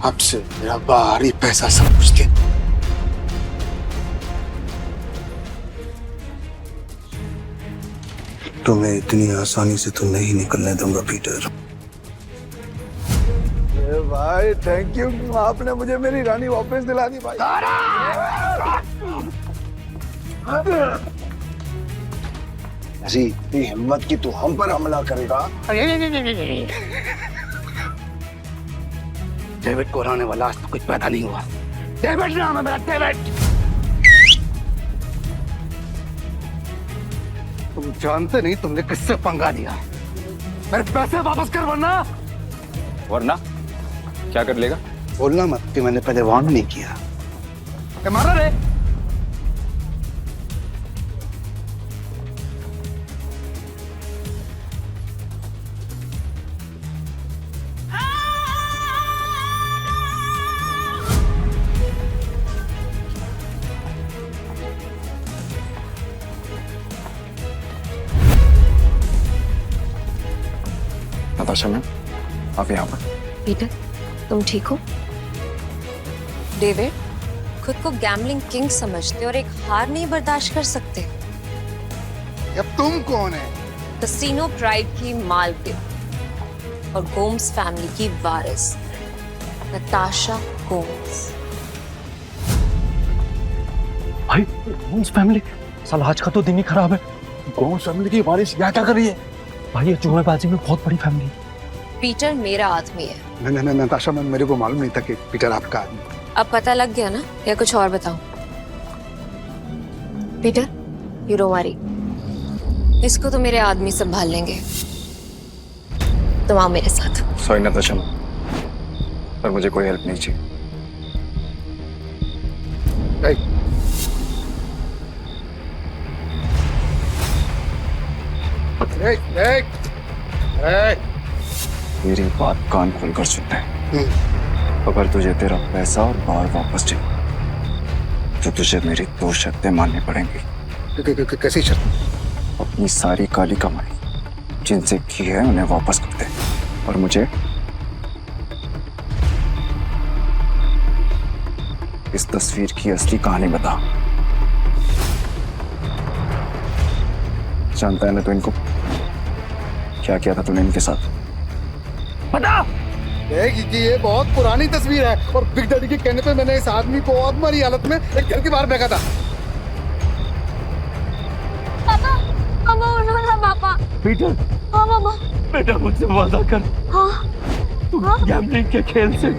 अब से मेरा बाहरी पैसा सब कुछ दे। तुम्हें इतनी आसानी से तो नहीं निकलने दूंगा पीटर। भाई थैंक यू, आपने मुझे मेरी रानी वापस दिला दी भाई। ऐसी इतनी हिम्मत की तू हम पर हमला करेगा? डेविड को हराने वाला आज तो कुछ पैदा नहीं हुआ। डेविड नाम है मेरा, डेविड। तुम जानते नहीं तुमने किससे पंगा लिया। मेरे पैसे वापस कर वरना क्या कर लेगा? बोलना मत कि मैंने पहले वार्न नहीं किया। मारा रे। नताशा मैम, आप यहाँ पर? पीटर, तुम ठीक हो? डेविड, खुद को गैम्बलिंग किंग समझते और एक हार नहीं बर्दाश्त कर सकते। अब तुम कौन है? कसीनो प्राइड की मालकिन और गोम्स फैमिली की वारिस नताशा गोम्स। भाई गोम्स फैमिली, साला आज का तो दिन ही खराब है। गोम्स फैमिली की वारिस यहाँ क्या कर रही है? भाई ये जुएबाजी में बहुत बड़ी फैमिली है। पीटर मेरा आदमी है। नहीं नताशा मैम, मेरे को मालूम नहीं था कि पीटर आपका आदमी। अब पता लग गया ना, या कुछ और बताऊं? पीटर, यू डोंट वरी, इसको तो मेरे आदमी संभाल लेंगे। तुम आओ मेरे साथ। सॉरी नताशा, पर मुझे कोई हेल्प नहीं चाहिए। मेरी बात कान खोलकर सुनते हैं। अगर तुझे तेरा पैसा और बार वापस चाहिए तो तुझे मेरी 2 शर्तें माननी पड़ेंगी। कैसी शर्त? अपनी सारी काली कमाई जिनसे की है उन्हें वापस कर दे, और मुझे इस तस्वीर की असली कहानी बता। जानता है ना तो इनको क्या किया था तूने इनके साथ? बता। ये बहुत पुरानी तस्वीर है और बिग डैडी के कहने पे मैंने इस आदमी को अधमरी हालत में एक घर के बाहर फेंका था। पापा, पापा उठो ना पापा। पीटर। हाँ पापा। बेटा मुझसे वादा कर। हाँ। तू गैम्बलिंग के खेल से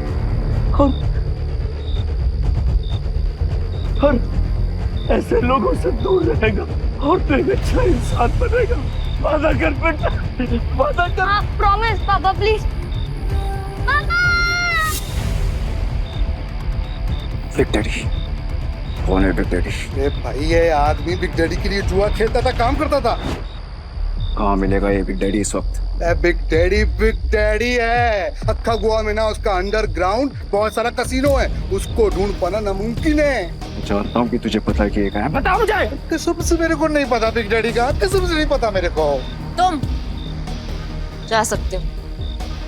और ऐसे लोगों से दूर रहेगा और तू एक अच्छा इंसान बनेगा। वादा कर बेटा, वादा कर। हाँ, प्रॉमिस पापा प्लीज। पापा! बिग डैडी कौन है? Big daddy? ए भाई, ये आदमी बिग डैडी के लिए जुआ खेलता था, काम करता था। कहाँ मिलेगा ये बिग डैडी इस वक्त? बिग डैडी है। अक्खा गोवा में ना उसका अंडरग्राउंड बहुत सारा कसीनो है, उसको ढूंढ पाना नामुमकिन है। जानता हूँ कि तुझे पता है कि ये कहाँ है। बता मुझे। कसम से मेरे को नहीं पता बिग डैडी का, कसम से नहीं पता मेरे को। तुम जा सकते हो।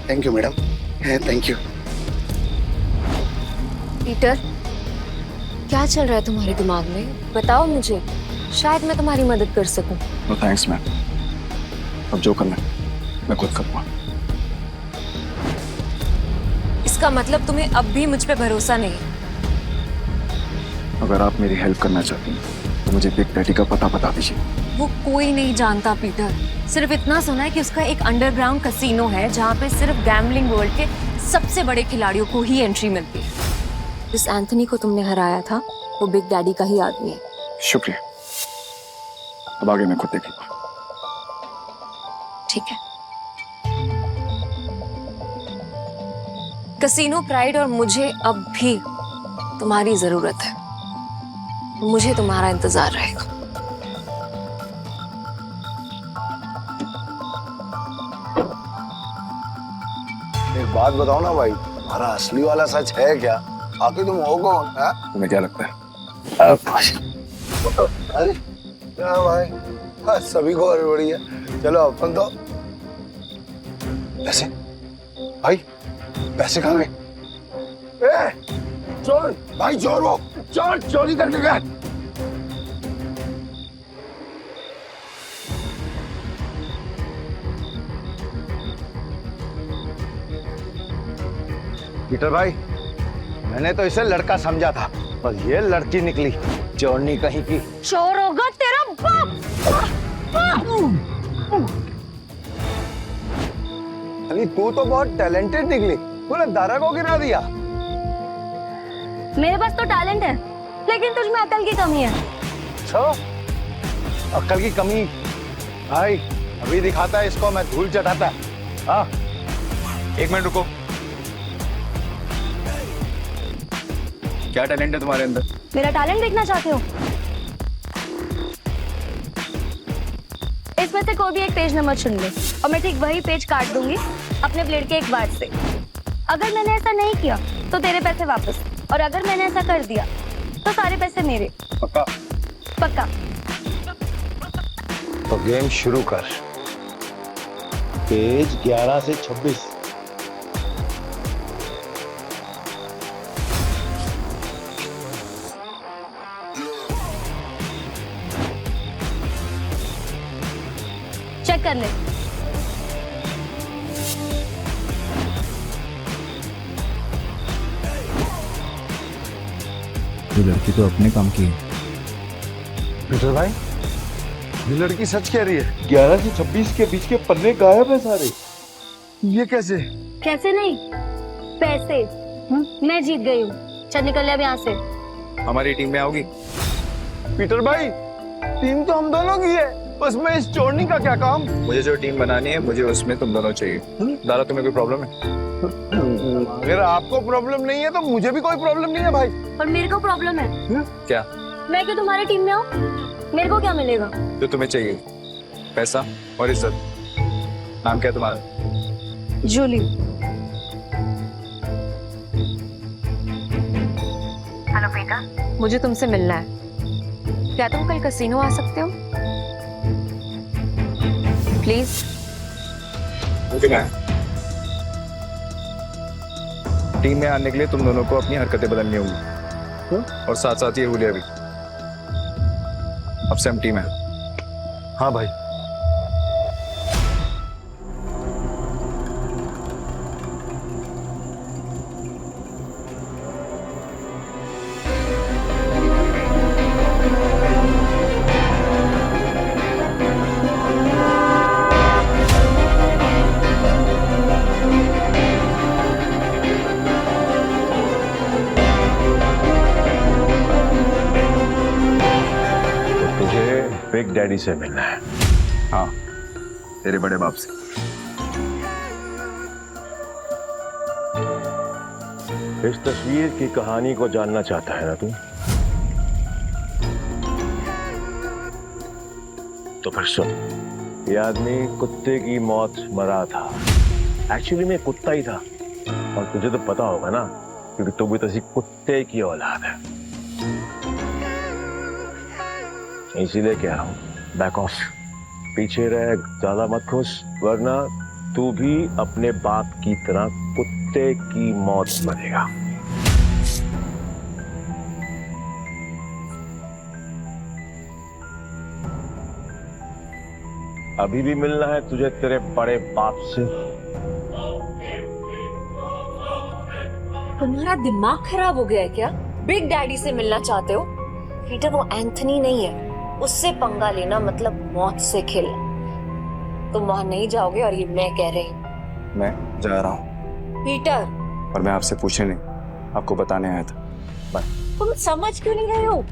Thank you madam, thank you. Peter, क्या चल रहा है तुम्हारे दिमाग में? बताओ मुझे, शायद मैं तुम्हारी मदद कर सकूं। नो थैंक्स मैम, अब जो करना है मैं खुद करूँगा। इसका मतलब तुम्हें अब भी मुझ पे भरोसा नहीं? अगर आप मेरी हेल्प करना चाहती हैं तो मुझे बिग डैडी का पता बता दीजिए। वो कोई नहीं जानता पीटर, सिर्फ इतना सुना है कि उसका एक अंडरग्राउंड कसीनो है जहाँ पे सिर्फ गैम्बलिंग वर्ल्ड के सबसे बड़े खिलाड़ियों को ही एंट्री मिलती है। जिस एंथनी को तुमने हराया था वो बिग डैडी का ही आदमी है। शुक्रिया, अब आगे मैं खुद देखूंगा। ठीक है। कसीनो प्राइड और मुझे अब भी तुम्हारी जरूरत है। मुझे तुम्हारा इंतजार रहेगा। एक बात बताओ ना भाई, तुम्हारा असली वाला सच है क्या? आखिर तुम हो कौन? तुम्हें क्या लगता है? अरे क्या भाई, सभी को हड़बड़ी है। चलो अपन तो पैसे, भाई पैसे कहाँ गए? चोर भाई, चोर वो चोर चोरी करके गए। पीटर भाई, मैंने तो इसे लड़का समझा था, पर ये लड़की निकली चोरनी कहीं की। चोर होगा तेरा बाप। अरे तू तो बहुत टैलेंटेड निकली, तूने दारा को गिरा दिया। मेरे पास तो टैलेंट है, लेकिन तुझ में अकल की कमी है। अकल की कमी? भाई अभी दिखाता है इसको, मैं धूल चटाता। हाँ, एक मिनट रुको। क्या टैलेंट है तुम्हारे अंदर? मेरा टैलेंट देखना चाहते हो? इसमें से कोई भी एक पेज नंबर चुन ले और मैं ठीक वही पेज काट दूंगी अपने ब्लेड के एक बार से। अगर मैंने ऐसा नहीं किया तो तेरे पैसे वापस, और अगर मैंने ऐसा कर दिया तो सारे पैसे मेरे। पक्का? पक्का। तो गेम शुरू कर। पेज 11 से 26। कर ले। ये लड़की तो अपने काम की है। पीटर भाई, ये लड़की सच कह रही है। 11 से 26 के बीच के पन्ने गायब है सारे। ये कैसे? कैसे नहीं, पैसे मैं जीत गई हूँ। चल निकल ले अब यहाँ से। हमारी टीम में आओगी? पीटर भाई, टीम तो हम दोनों की है, बस मैं इस चोरनी का क्या काम? मुझे जो टीम बनानी है, मुझे उसमें तुम दोनों चाहिए। दादा, तुम्हें कोई प्रॉब्लम है? अगर आपको प्रॉब्लम नहीं है तो मुझे भी कोई प्रॉब्लम नहीं है भाई। और मेरे को प्रॉब्लम है। क्या? मैं क्यों तुम्हारी टीम में आऊँ? मेरे को क्या मिलेगा? जो तुम्हें चाहिए, पैसा और इज्जत। नाम क्या है तुम्हारा? जूली। हेलो बेटा, मुझे तुमसे मिलना है। क्या तुम कल कैसीनो आ सकते हो? प्लीज। टीम में आने के लिए तुम दोनों को अपनी हरकतें बदलनी होंगी, और साथ साथ ये हुलिया भी। अब से हम टीम है। हाँ भाई। बिग डैडी से मिलना है। हाँ, तेरे बड़े बाप से। इस तस्वीर की कहानी को जानना चाहता है ना तू? तो फिर सुन, ये आदमी कुत्ते की मौत मरा था। एक्चुअली में कुत्ता ही था, और तुझे तो पता होगा ना, क्योंकि तू भी तो कुत्ते की औलाद है। इसीलिए कह रहा हूं, बैक ऑफ, पीछे रह, ज्यादा मत खुश, वरना तू भी अपने बाप की तरह कुत्ते की मौत मरेगा। अभी भी मिलना है तुझे तेरे बड़े बाप से? तुम्हारा दिमाग खराब हो गया है क्या? बिग डैडी से मिलना चाहते हो? पीटर, वो एंथनी नहीं है, उससे पंगा लेना मतलब मौत से खेलना। तुम वहां नहीं जाओगे, और ये मैं कह रही हूँ। मैं जा रहा हूँ। पीटर, और मैं आपसे पूछने नहीं, आपको बताने आया था। बाय। तुम समझ क्यों नहीं रहे हो?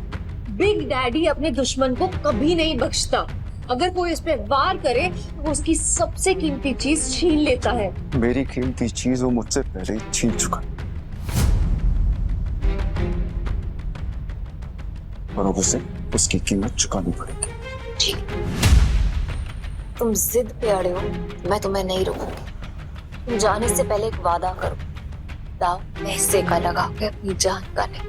बिग डैडी अपने दुश्मन को कभी नहीं बख्शता। अगर कोई इस पे वार करे तो उसकी सबसे कीमती चीज छीन लेता है। मेरी कीमती चीज वो मुझसे पहले ही छीन चुका, और अब उसे उसकी कीमत चुकानी पड़ेगी। ठीक, तुम जिद पे अड़े हो, मैं तुम्हें नहीं रोकूंगी। तुम जाने से पहले एक वादा करो, दाव पैसे का लगा के अपनी जान का नहीं।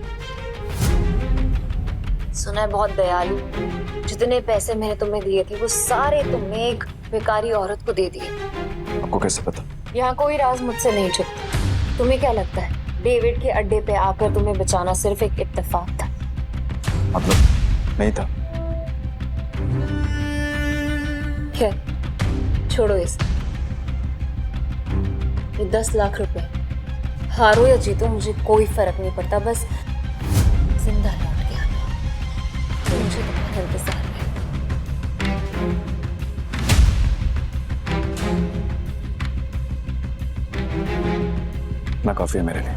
सुना है बहुत दयालु, जितने पैसे मैंने तुम्हें दिए थे वो सारे तुमने एक बेकारी औरत को दे दिए। आपको कैसे पता? यहाँ कोई राज मुझसे नहीं छुपता। तुम्हें क्या लगता है डेविड के अड्डे पे आकर तुम्हें बचाना सिर्फ एक इत्तेफाक था? मतलब नहीं था। खैर, छोड़ो इस। ये 10 लाख रुपए, हारो या जीतो मुझे कोई फर्क नहीं पड़ता, बस जिंदा लौट के आना। तो मुझे तुम्हारा इंतजार है। ना काफी है मेरे लिए।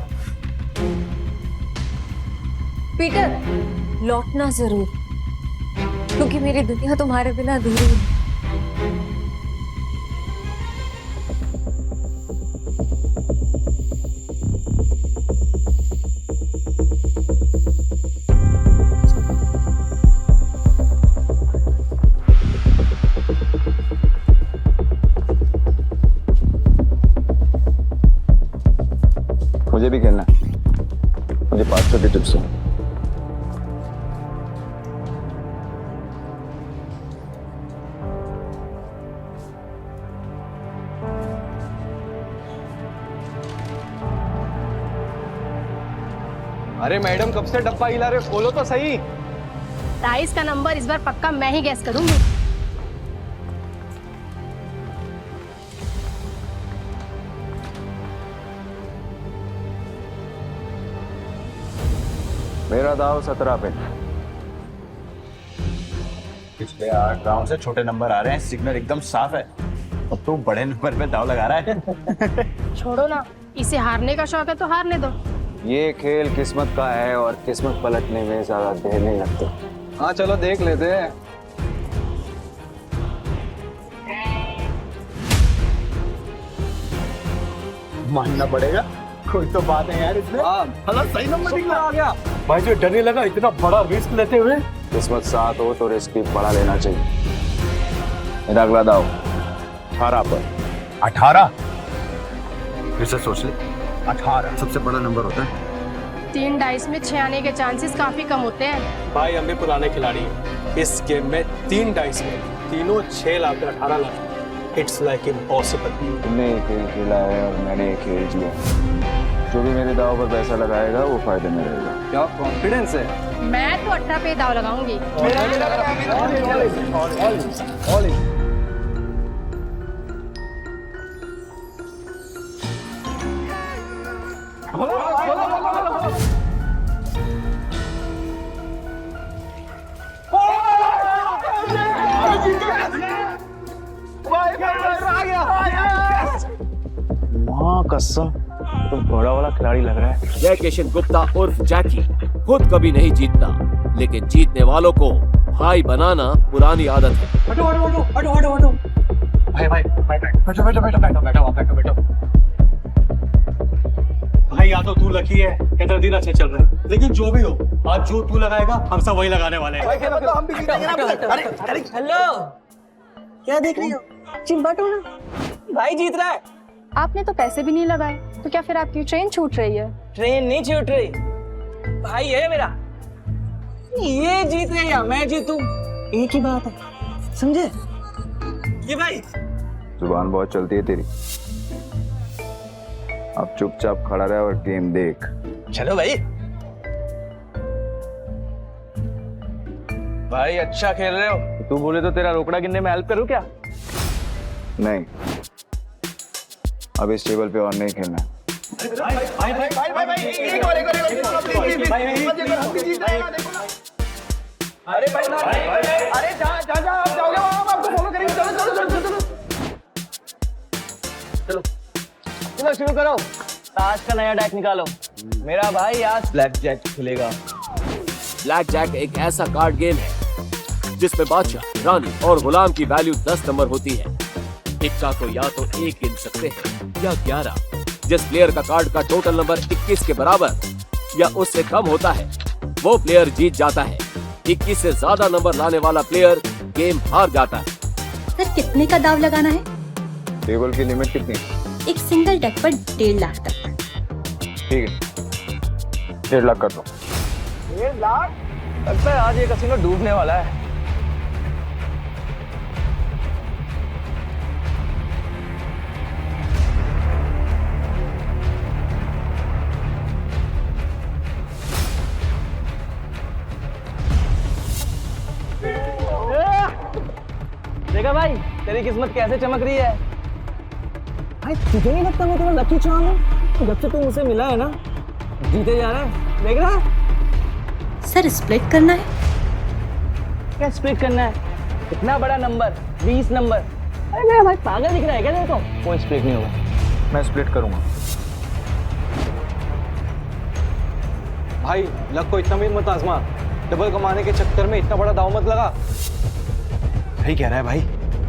पीटर, लौटना जरूर, क्योंकि मेरी दुनिया तुम्हारे बिना अधूरी है। मुझे भी खेलना है, मुझे 500 की टिप्स है। अरे मैडम, कब से डब्बा हिला रहे, खोलो तो सही। 23 का नंबर इस बार पक्का मैं ही गैस करूंगी। मेरा दाव 17 पे। पिछले 8 राउंड से छोटे नंबर आ रहे हैं, सिग्नल एकदम साफ है। अब तू बड़े नंबर पे दाव लगा रहा है। छोड़ो ना, इसे हारने का शौक है तो हारने दो। ये खेल किस्मत का है और किस्मत पलटने में ज्यादा देर नहीं लगती। हाँ चलो देख लेते हैं। मानना पड़ेगा, कोई तो बात है यार इसमें। हाँ सही नंबर निकला आ गया। भाई जो डर नहीं लगा इतना बड़ा रिस्क लेते हुए। किस्मत साथ हो तो रिस्क भी बड़ा लेना चाहिए। मेरा अगला दाव 18 पर। 18? फिर से सोच ले, 18 सबसे बड़ा नंबर होता है। 3 डाइस में 6 आने के चांसेस काफी कम होते हैं। भाई हम भी पुराने खिलाड़ी हैं। इस गेम में 3 डाइस में तीनों 6 lakh 18 lakh. It's like impossible. तुमने एक खेल खेला है और मैंने एक खेल जिया। जो भी मेरे दाव पर पैसा लगाएगा वो फायदे में रहेगा। क्या कॉन्फिडेंस है? मैं तो 18 पे दाव लगाऊंगी। माँ कसम, तो बड़ा वाला खिलाड़ी लग रहा है। जय किशन गुप्ता उर्फ जैकी खुद कभी नहीं जीतता, लेकिन जीतने वालों को भाई बनाना पुरानी आदत है। हटो हटो हटो हटो हटो हटो। भाई भाई बैठो बैठो बैठो बैठो बैठो बैठो बैठो। भाई या तो तू लकी है या तेरा दिन अच्छे चल रहे हैं, लेकिन जो भी हो आज जो तू लगाएगा हम सब वही लगाने वाले हैं। हम भी जीतेंगे ना। हेलो, क्या देख रही हो? चिंबाटो ना, भाई जीत रहा है। आपने तो पैसे भी नहीं लगाए, तो क्या फिर आपकी ट्रेन छूट रही है? ट्रेन नहीं छूट रही, भाई है मेरा। ये जीत रहे या मैं जीतूं, एक ही बात है, समझे? ये भाई जुबान बहुत चलती है तेरी। अब चुपचाप खड़ा रहे और गेम देख। चलो भाई। भाई अच्छा खेल रहे हो। तू बोले तो तेरा रोकड़ा गिनने में हेल्प करूं क्या? नहीं, अब इस टेबल पे और नहीं खेलना। अरे जा जा जा, आप जाओगे वहां, हम आपको फॉलो करेंगे। चलो चलो चलो चलो चलो चलो शुरू करो। ताश का नया डेक निकालो। मेरा भाई आज ब्लैक जैक खेलेगा। ब्लैक जैक एक ऐसा कार्ड गेम है जिसमें बादशाह, रानी और गुलाम की वैल्यू 10 नंबर होती है। इक्का को या तो 1 गिन सकते हैं या 11। जिस प्लेयर का कार्ड का टोटल नंबर 21 के बराबर या उससे कम होता है वो प्लेयर जीत जाता है। 21 से ज्यादा नंबर लाने वाला प्लेयर गेम हार जाता है। सर कितने का दाव लगाना है? टेबल की लिमिट कितनी? एक सिंगल डेक पर 1.5 लाख तक। ठीक है, 1.5 लाख कर दो। 1.5 लाख? लगता है आज ये कसिनो डूबने वाला है। देखा भाई, तेरी किस्मत कैसे चमक रही है। भाई तुझे नहीं लगता मैं तेरा लकी चार्म हूँ? जब से तू मुझसे मिला है ना, जीते जा रहा है। देख रहा है? सर स्प्लिट करना है? क्या स्प्लिट करना है? इतना बड़ा नंबर, 20 नंबर। अरे मेरा भाई पागल दिख रहा है क्या तेरे को? कोई स्प्लिट नहीं होगा। मैं स्प्लिट करूंगा। भाई लक को इतना भी मत आजमा। डबल कमाने के चक्कर में इतना बड़ा दाव मत लगा। सही कह रहा है भाई,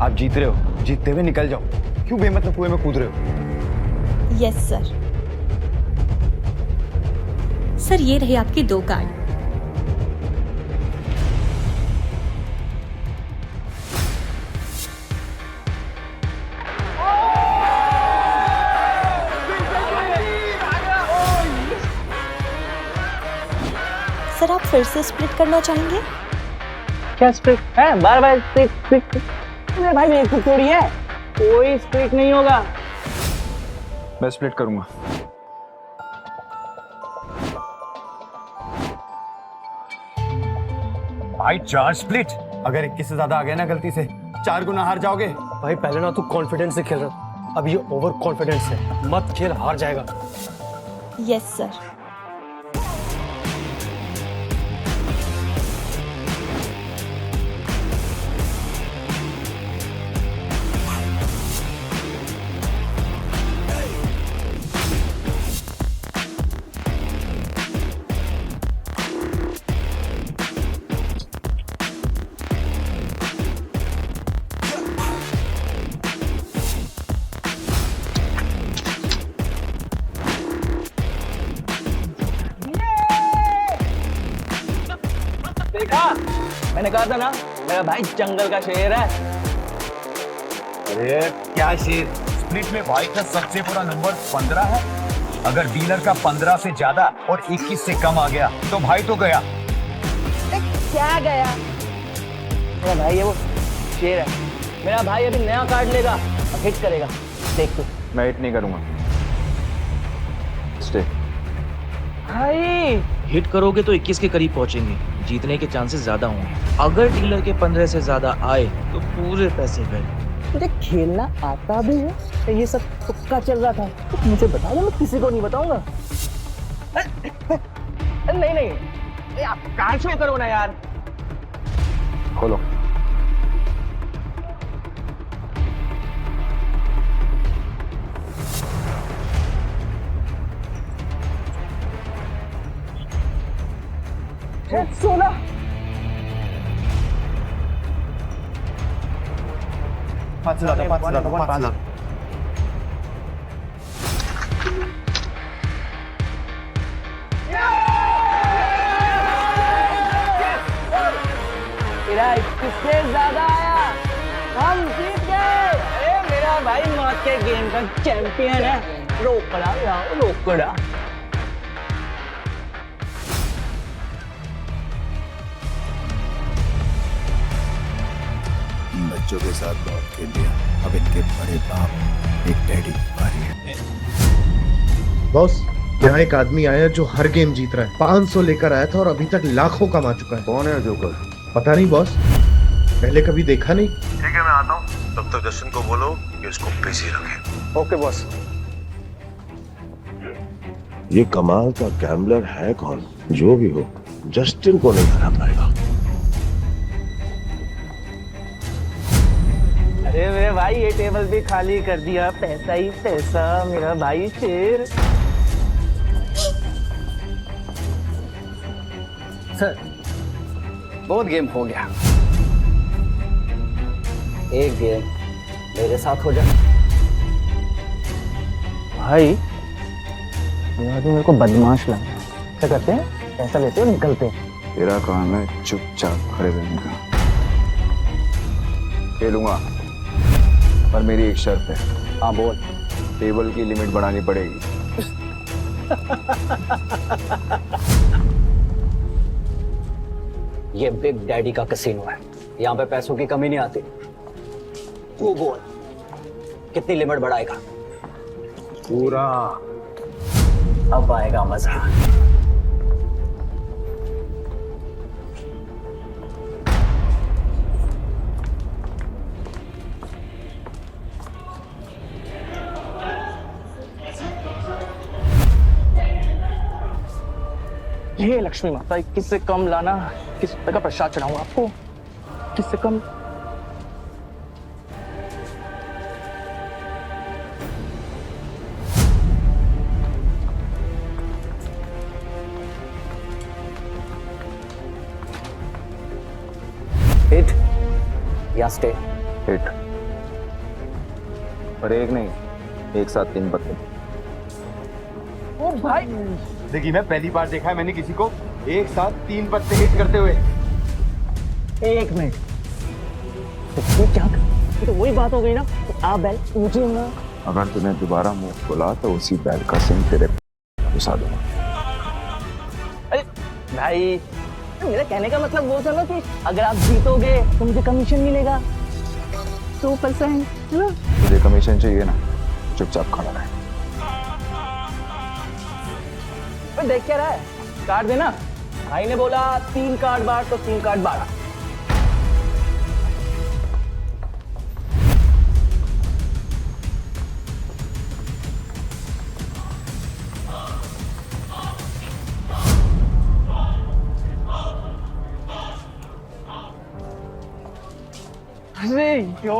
आप जीत रहे हो, जीतते हुए निकल जाओ। क्यों बेमतलब कुएं में कूद रहे हो? Yes sir. सर ये रहे आपके 2 कार्ड। सर आप फिर से स्प्लिट करना चाहेंगे? क्या स्प्लिट है? बार बार स्प्लिट। अरे भाई मेरी खुद थोड़ी है, कोई स्प्लिट नहीं होगा। मैं स्प्लिट करूंगा। भाई 4 स्प्लिट। अगर 21 से ज्यादा आ गए ना गलती से, 4 गुना हार जाओगे। भाई पहले ना तू कॉन्फिडेंस से खेल रहा, अब ये ओवर कॉन्फिडेंस है। मत खेल, हार जाएगा। Yes sir. देखा, मैंने कहा था ना मेरा भाई जंगल का शेर है। अरे क्या शेर, स्प्लिट में भाई का सबसे बड़ा नंबर 15 है। अगर डीलर का 15 से ज्यादा और 21 से कम आ गया तो भाई तो गया। क्या गया? मेरा भाई है वो शेर है। मेरा भाई अभी नया कार्ड लेगा और हिट करेगा, देख तू। मैं हिट नहीं करूंगा। स्टे। भाई हिट करोगे तो 21 के करीब पहुंचेंगे, जीतने के चांसेस ज्यादा होंगे। अगर डीलर के 15 से ज्यादा आए तो पूरे पैसे गए। तुझे खेलना आता भी है तो ये सब तुक्का चल रहा था? तो मुझे बता दो, मैं किसी को नहीं बताऊंगा। नहीं नहीं, आप कार शो करो ना यार। खोलो। सोना पाँच लाख। तेरा 21 से ज्यादा आया, हम जीत गए। अरे मेरा भाई मौत के गेम का चैंपियन है। रोकड़ा यार, रोकड़ा। बच्चों के साथ बहुत खेल लिया, अब इनके बड़े बाप एक डैडी की बारी है। बॉस, यहाँ एक आदमी आया जो हर गेम जीत रहा है। 500 लेकर आया था और अभी तक लाखों कमा चुका है। कौन है जोकर? पता नहीं बॉस, पहले कभी देखा नहीं। ठीक है, मैं आता हूँ। तब तक जस्टिन को बोलो कि उसको बिजी रखे। Okay boss. ये कमाल का गैम्बलर है कौन? जो भी हो, जस्टिन को नहीं हरा पाएगा। अरे मेरे भाई, ये टेबल भी खाली कर दिया। पैसा ही पैसा, मेरा भाई शेर। सर, बहुत गेम हो गया। एक गेम मेरे साथ हो जाए। भाई ये मेरे को बदमाश लगा। क्या करते हैं? पैसा लेते हो, निकलते हैं। तेरा काम है चुपचाप खड़े रहने का। खेलूंगा, पर मेरी एक शर्त है। हाँ बोल। टेबल की लिमिट बढ़ानी पड़ेगी। ये बिग डैडी का कैसीनो है, यहाँ पे पैसों की कमी नहीं आती। तू बोल, कितनी लिमिट बढ़ाएगा? पूरा। अब आएगा मजा। ये लक्ष्मी माता, 21 से कम लाना। 21 रुपए का प्रसाद चढ़ाऊंगा आपको। 21 से कम। हिट या स्टे? हिट। पर एक नहीं, एक साथ 3 पत्ते। ओ भाई, देखिए, मैं पहली बार देखा है मैंने किसी को एक साथ 3 पत्ते हिट करते हुए। एक मिनट, तो क्या? ये तो वही बात हो गई ना। आ बैल मुझे ना। अगर तूने दोबारा मुंह खोला तो उसी बैल का सिंह तेरे घुसा दूंगा। अरे भाई, मेरा कहने का मतलब वो था ना कि अगर आप जीतोगे तो मुझे कमीशन मिलेगा 2%, है ना? तुझे कमीशन चाहिए ना, चुपचाप खड़ा रहे। देख क्या रहा है? कार्ड देना। भाई ने बोला 3 कार्ड बार तो 3 कार्ड बार। अरे यो,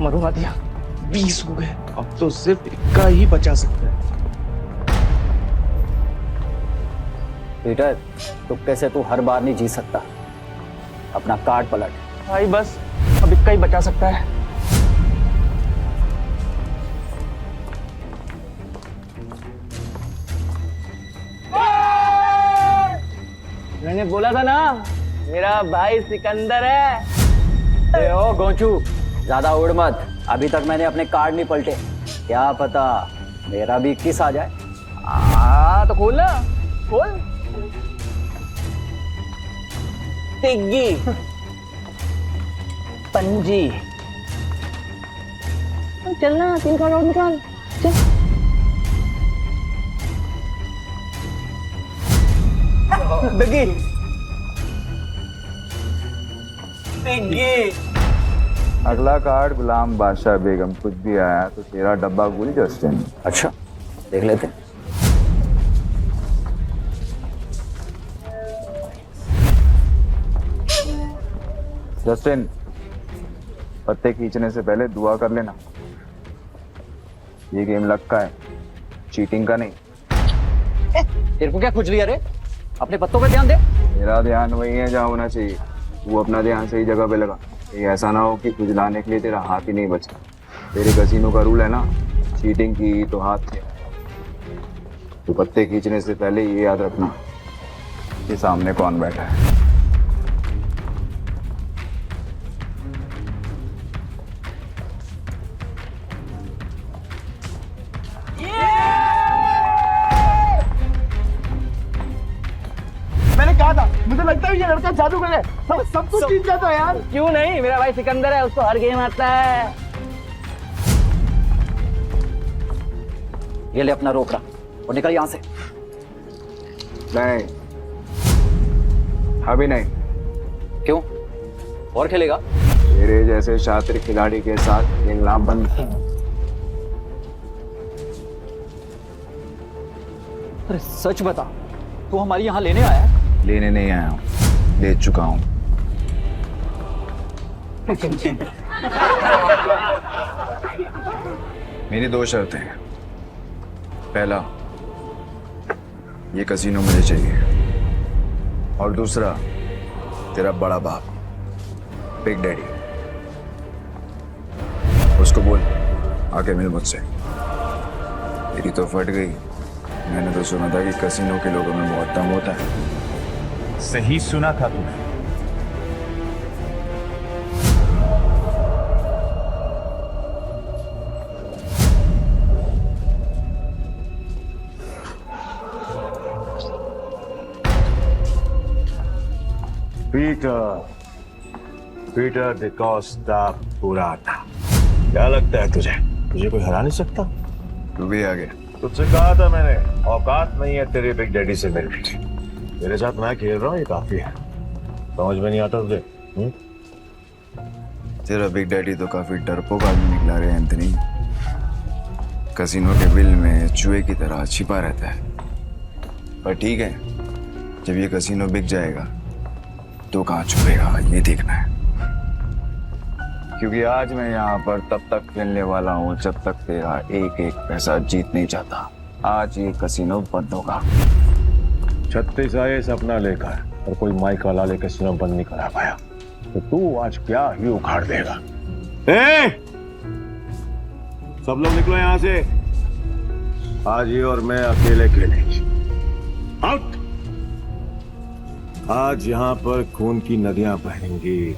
मरूंगा दिया। 20 हो गए, अब तो सिर्फ इक्का ही बचा सकता है। पीटर, तुक्के से तू हर बार नहीं जीत सकता। अपना कार्ड पलट। भाई बस, अब इक्का ही बचा सकता है। मैंने बोला था ना, मेरा भाई सिकंदर है। ए ओ गोंचू, ज्यादा उड़ मत, अभी तक मैंने अपने कार्ड नहीं पलटे, क्या पता मेरा भी 21 आ जाए। तो खोल ना, खोल। तिग्गी, पंजी, चलना 3 कार्ड और निकाल, चल। तिग्गी, तिग्गी। अगला कार्ड गुलाम बादशाह बेगम। कुछ भी आया तो तेरा डब्बा गुल जस्टिन। अच्छा, देख लेते हैं। जस्टिन, पत्ते खींचने से पहले दुआ कर लेना। ये गेम लक का है, चीटिंग का नहीं। तेरे को क्या खुजली है रे? अपने पत्तों पे ध्यान दे। मेरा ध्यान वही है जहाँ होना चाहिए। वो अपना ध्यान सही जगह पे लगा। ये ऐसा ना हो कि खुजलाने के लिए तेरा हाथ ही नहीं बचा। तेरे कसीनो का रूल है ना, चीटिंग की तो हाथ से। तो पत्ते खींचने से पहले ये याद रखना कि सामने कौन बैठा है। मैंने कहा था, मुझे लगता है ये लड़का जादू करे, सब कुछ जीत जाता है यार। क्यों नहीं, मेरा भाई सिकंदर है, उसको हर गेम आता है। ये ले अपना रोकड़ा और निकल यहाँ से। नहीं, अभी नहीं। क्यों? और खेलेगा? तेरे जैसे शातिर खिलाड़ी के साथ खेलना बंद। अरे सच बता, तू हमारी यहाँ लेने आया है? लेने नहीं आया हूँ, ले चुका हूँ। मेरी 2 शर्तें हैं। पहला, ये कसीनो मुझे चाहिए, और दूसरा, तेरा बड़ा बाप बिग डैडी, उसको बोल आके मिल मुझसे। तेरी तो फट गई। मैंने तो सुना था कि कसीनो के लोगों में बहुत दम होता है। सही सुना था तूने। पीटर डिकोस्टा पुराना। क्या लगता है तुझे, तुझे कोई हरा नहीं सकता? तू भी आ गया। तुझसे कहा था मैंने, औकात नहीं है तेरे बिग डैडी से मिलने की। मेरे साथ मैं खेल रहा हूँ, ये काफी है। समझ में नहीं आता तुझे? तेरा बिग डैडी तो काफी डरपोक आदमी निकला रे एंथनी। कसीनो के बिल में चूहे की तरह छिपा रहता है। पर ठीक है, जब ये कसीनो बिक जाएगा तो कहाँ छुपेगा ये देखना है। क्योंकि आज मैं यहाँ पर तब तक खेलने वाला हूँ जब तक तेरा एक एक पैसा जीत नहीं जाता। आज ये कसीनो बंद होगा। 36 आए सपना लेकर और कोई माइक वाला लेकर कसीनो बंद नहीं करा पाया, तो तू आज क्या ही उखाड़ देगा। सब लोग निकलो यहाँ से। आज ये और मैं अकेले खेलेंगे। आउट। आज यहाँ पर खून की नदियां बहेंगी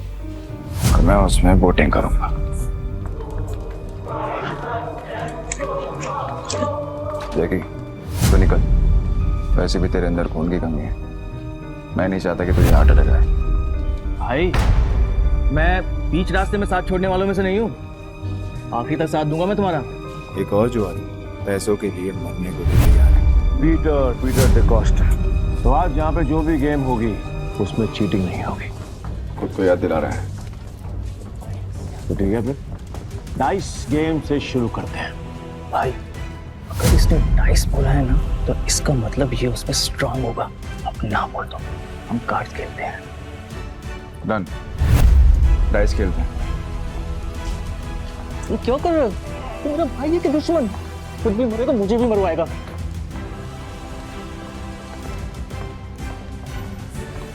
और मैं उसमें वोटिंग करूंगा। जैकी, तो निकल। वैसे भी तेरे अंदर खून की कमी है। मैं नहीं चाहता कि तुझे हार्ट अटैक आए। भाई, मैं बीच रास्ते में साथ छोड़ने वालों में से नहीं हूँ। आखिरी तक साथ दूंगा मैं तुम्हारा। एक और जुआरी पैसों के लिए मरने को भी तैयार है। पीटर डिकोस्टा। तो आज यहाँ पे जो भी गेम होगी उसमें चीटिंग नहीं होगी। खुद को याद दिला रहा है। तो ठीक है, फिर डाइस गेम से शुरू करते हैं। भाई, अगर इसने डाइस बोला है ना, तो इसका मतलब ये उसमें स्ट्रांग होगा। अब ना बोल दो, हम कार्ड खेलते हैं। डन, डाइस खेलते हैं। तुम क्यों कर रहे हो? तुम मेरा भाई है कि दुश्मन? खुद भी मरेगा, मुझे भी मरवाएगा।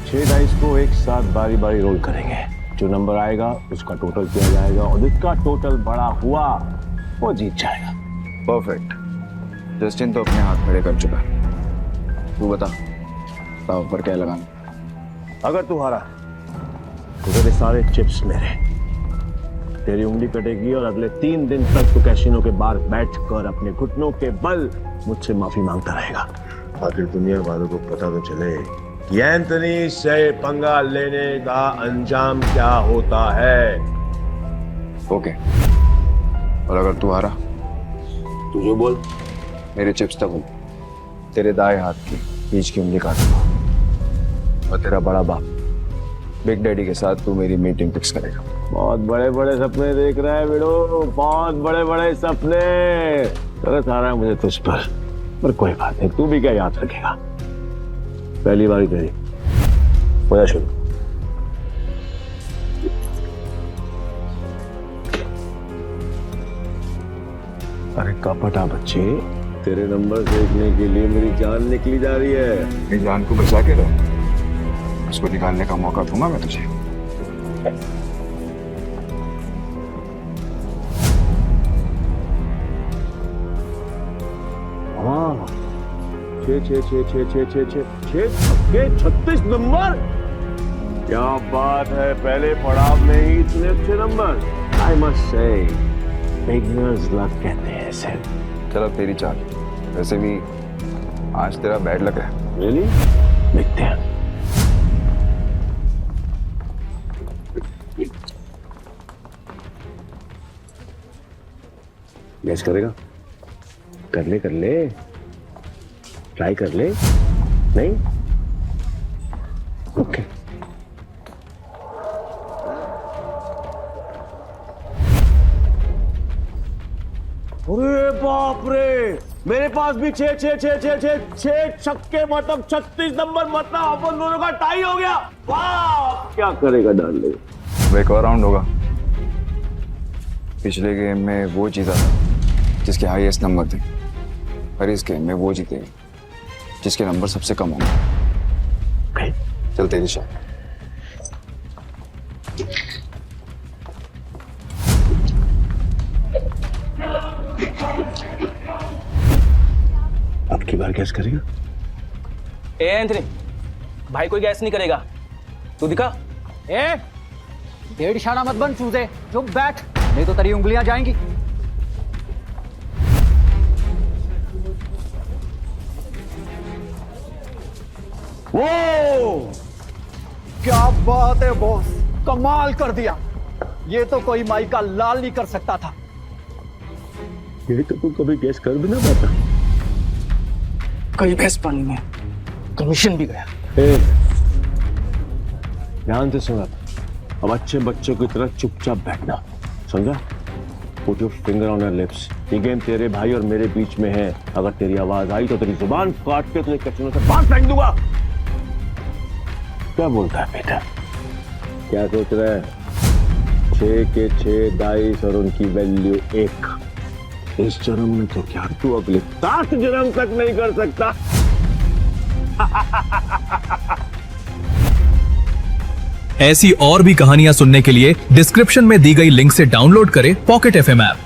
6 डाइस को एक साथ बारी बारी रोल करेंगे। जो नंबर आएगा उसका टोटल किया जाएगा और जिसका टोटल बड़ा हुआ वो जीत जाएगा। परफेक्ट। जस्टिन तो अपने हाथ खड़े कर चुका है। तू बता, दाव पर क्या लगाना? अगर तू हारा तो तेरे सारे चिप्स मेरे, तेरी उंगली कटेगी और अगले 3 दिन तक तू कैसीनो के बाहर बैठकर अपने घुटनों के बल मुझसे माफी मांगता रहेगा। आखिर दुनिया वालों को पता तो चले कि एंथनी से पंगा लेने का अंजाम क्या होता है। ओके, और अगर तू हारा तू जो बोल, मेरे चिप्स तक तेरे दाएं हाथ की बीच की उंगली काटूंगा, और तेरा बड़ा बाप बिग डैडी के साथ तू मेरी मीटिंग फिक्स करेगा। बहुत बड़े बड़े सपने देख रहा है बिड़ो, बहुत बड़े बड़े सपने। तरस आ रहा है मुझे तुझ पर कोई बात नहीं, तू भी क्या याद रखेगा। पहली बारी तेरी, हो जा शुरू। अरे कपटा बच्चे, तेरे नंबर देखने के लिए मेरी जान निकली जा रही है। मेरी जान को बचा के रहो, उसको निकालने का मौका दूंगा मैं तुझे। हाँ, 36 नंबर, क्या बात है। पहले पड़ाव में ही इतने अच्छे number. I must say beginners luck कहते हैं इसे। चलो तेरी चाल, वैसे भी आज तेरा बैड लक है। रियली? देखते हैं। गैस करेगा? कर ले, ट्राई कर ले। नहीं? ओके। अरे बाप रे, मेरे पास भी 6 छक्के, मतलब 36 नंबर, मतलब अपन दोनों का टाई हो गया। वाह, क्या करेगा डार्लिंग? अब एक और राउंड होगा। पिछले गेम में वो जीता था जिसके हाईएस्ट नंबर थे, और इस गेम में वो जीतेगा जिसके नंबर सबसे कम होंगे। चल तेरी शॉट। अब की बार गैस करेगा? ए एंथनी, भाई कोई गैस नहीं करेगा, तू दिखा। ए, डेढ़ इशारा मत बन चूजे, चुप बैठ, नहीं तो तेरी उंगलियां जाएंगी। वो क्या बात है बॉस, कमाल कर दिया। ये तो कोई माई का लाल नहीं कर सकता था। ये तो तू कभी गैस कर भी ना पाता। कई भैंस पानी में, कमीशन भी गया। ध्यान से सुना, अब अच्छे बच्चों की तरह चुपचाप बैठना, समझा? Put your finger on your lips. ये गेम तेरे भाई और मेरे बीच में है। अगर तेरी आवाज आई तो तेरी जुबान काट के तुझे कैसीनो से बाहर फेंक दूंगा। क्या बोलता है बेटा? क्या सोच रहा है? 6 के 6 डाइस और उनकी वैल्यू 1। इस जन्म में तो क्या, तू अगले 7 जन्म तक नहीं कर सकता। ऐसी और भी कहानियां सुनने के लिए डिस्क्रिप्शन में दी गई लिंक से डाउनलोड करें पॉकेट FM ऐप।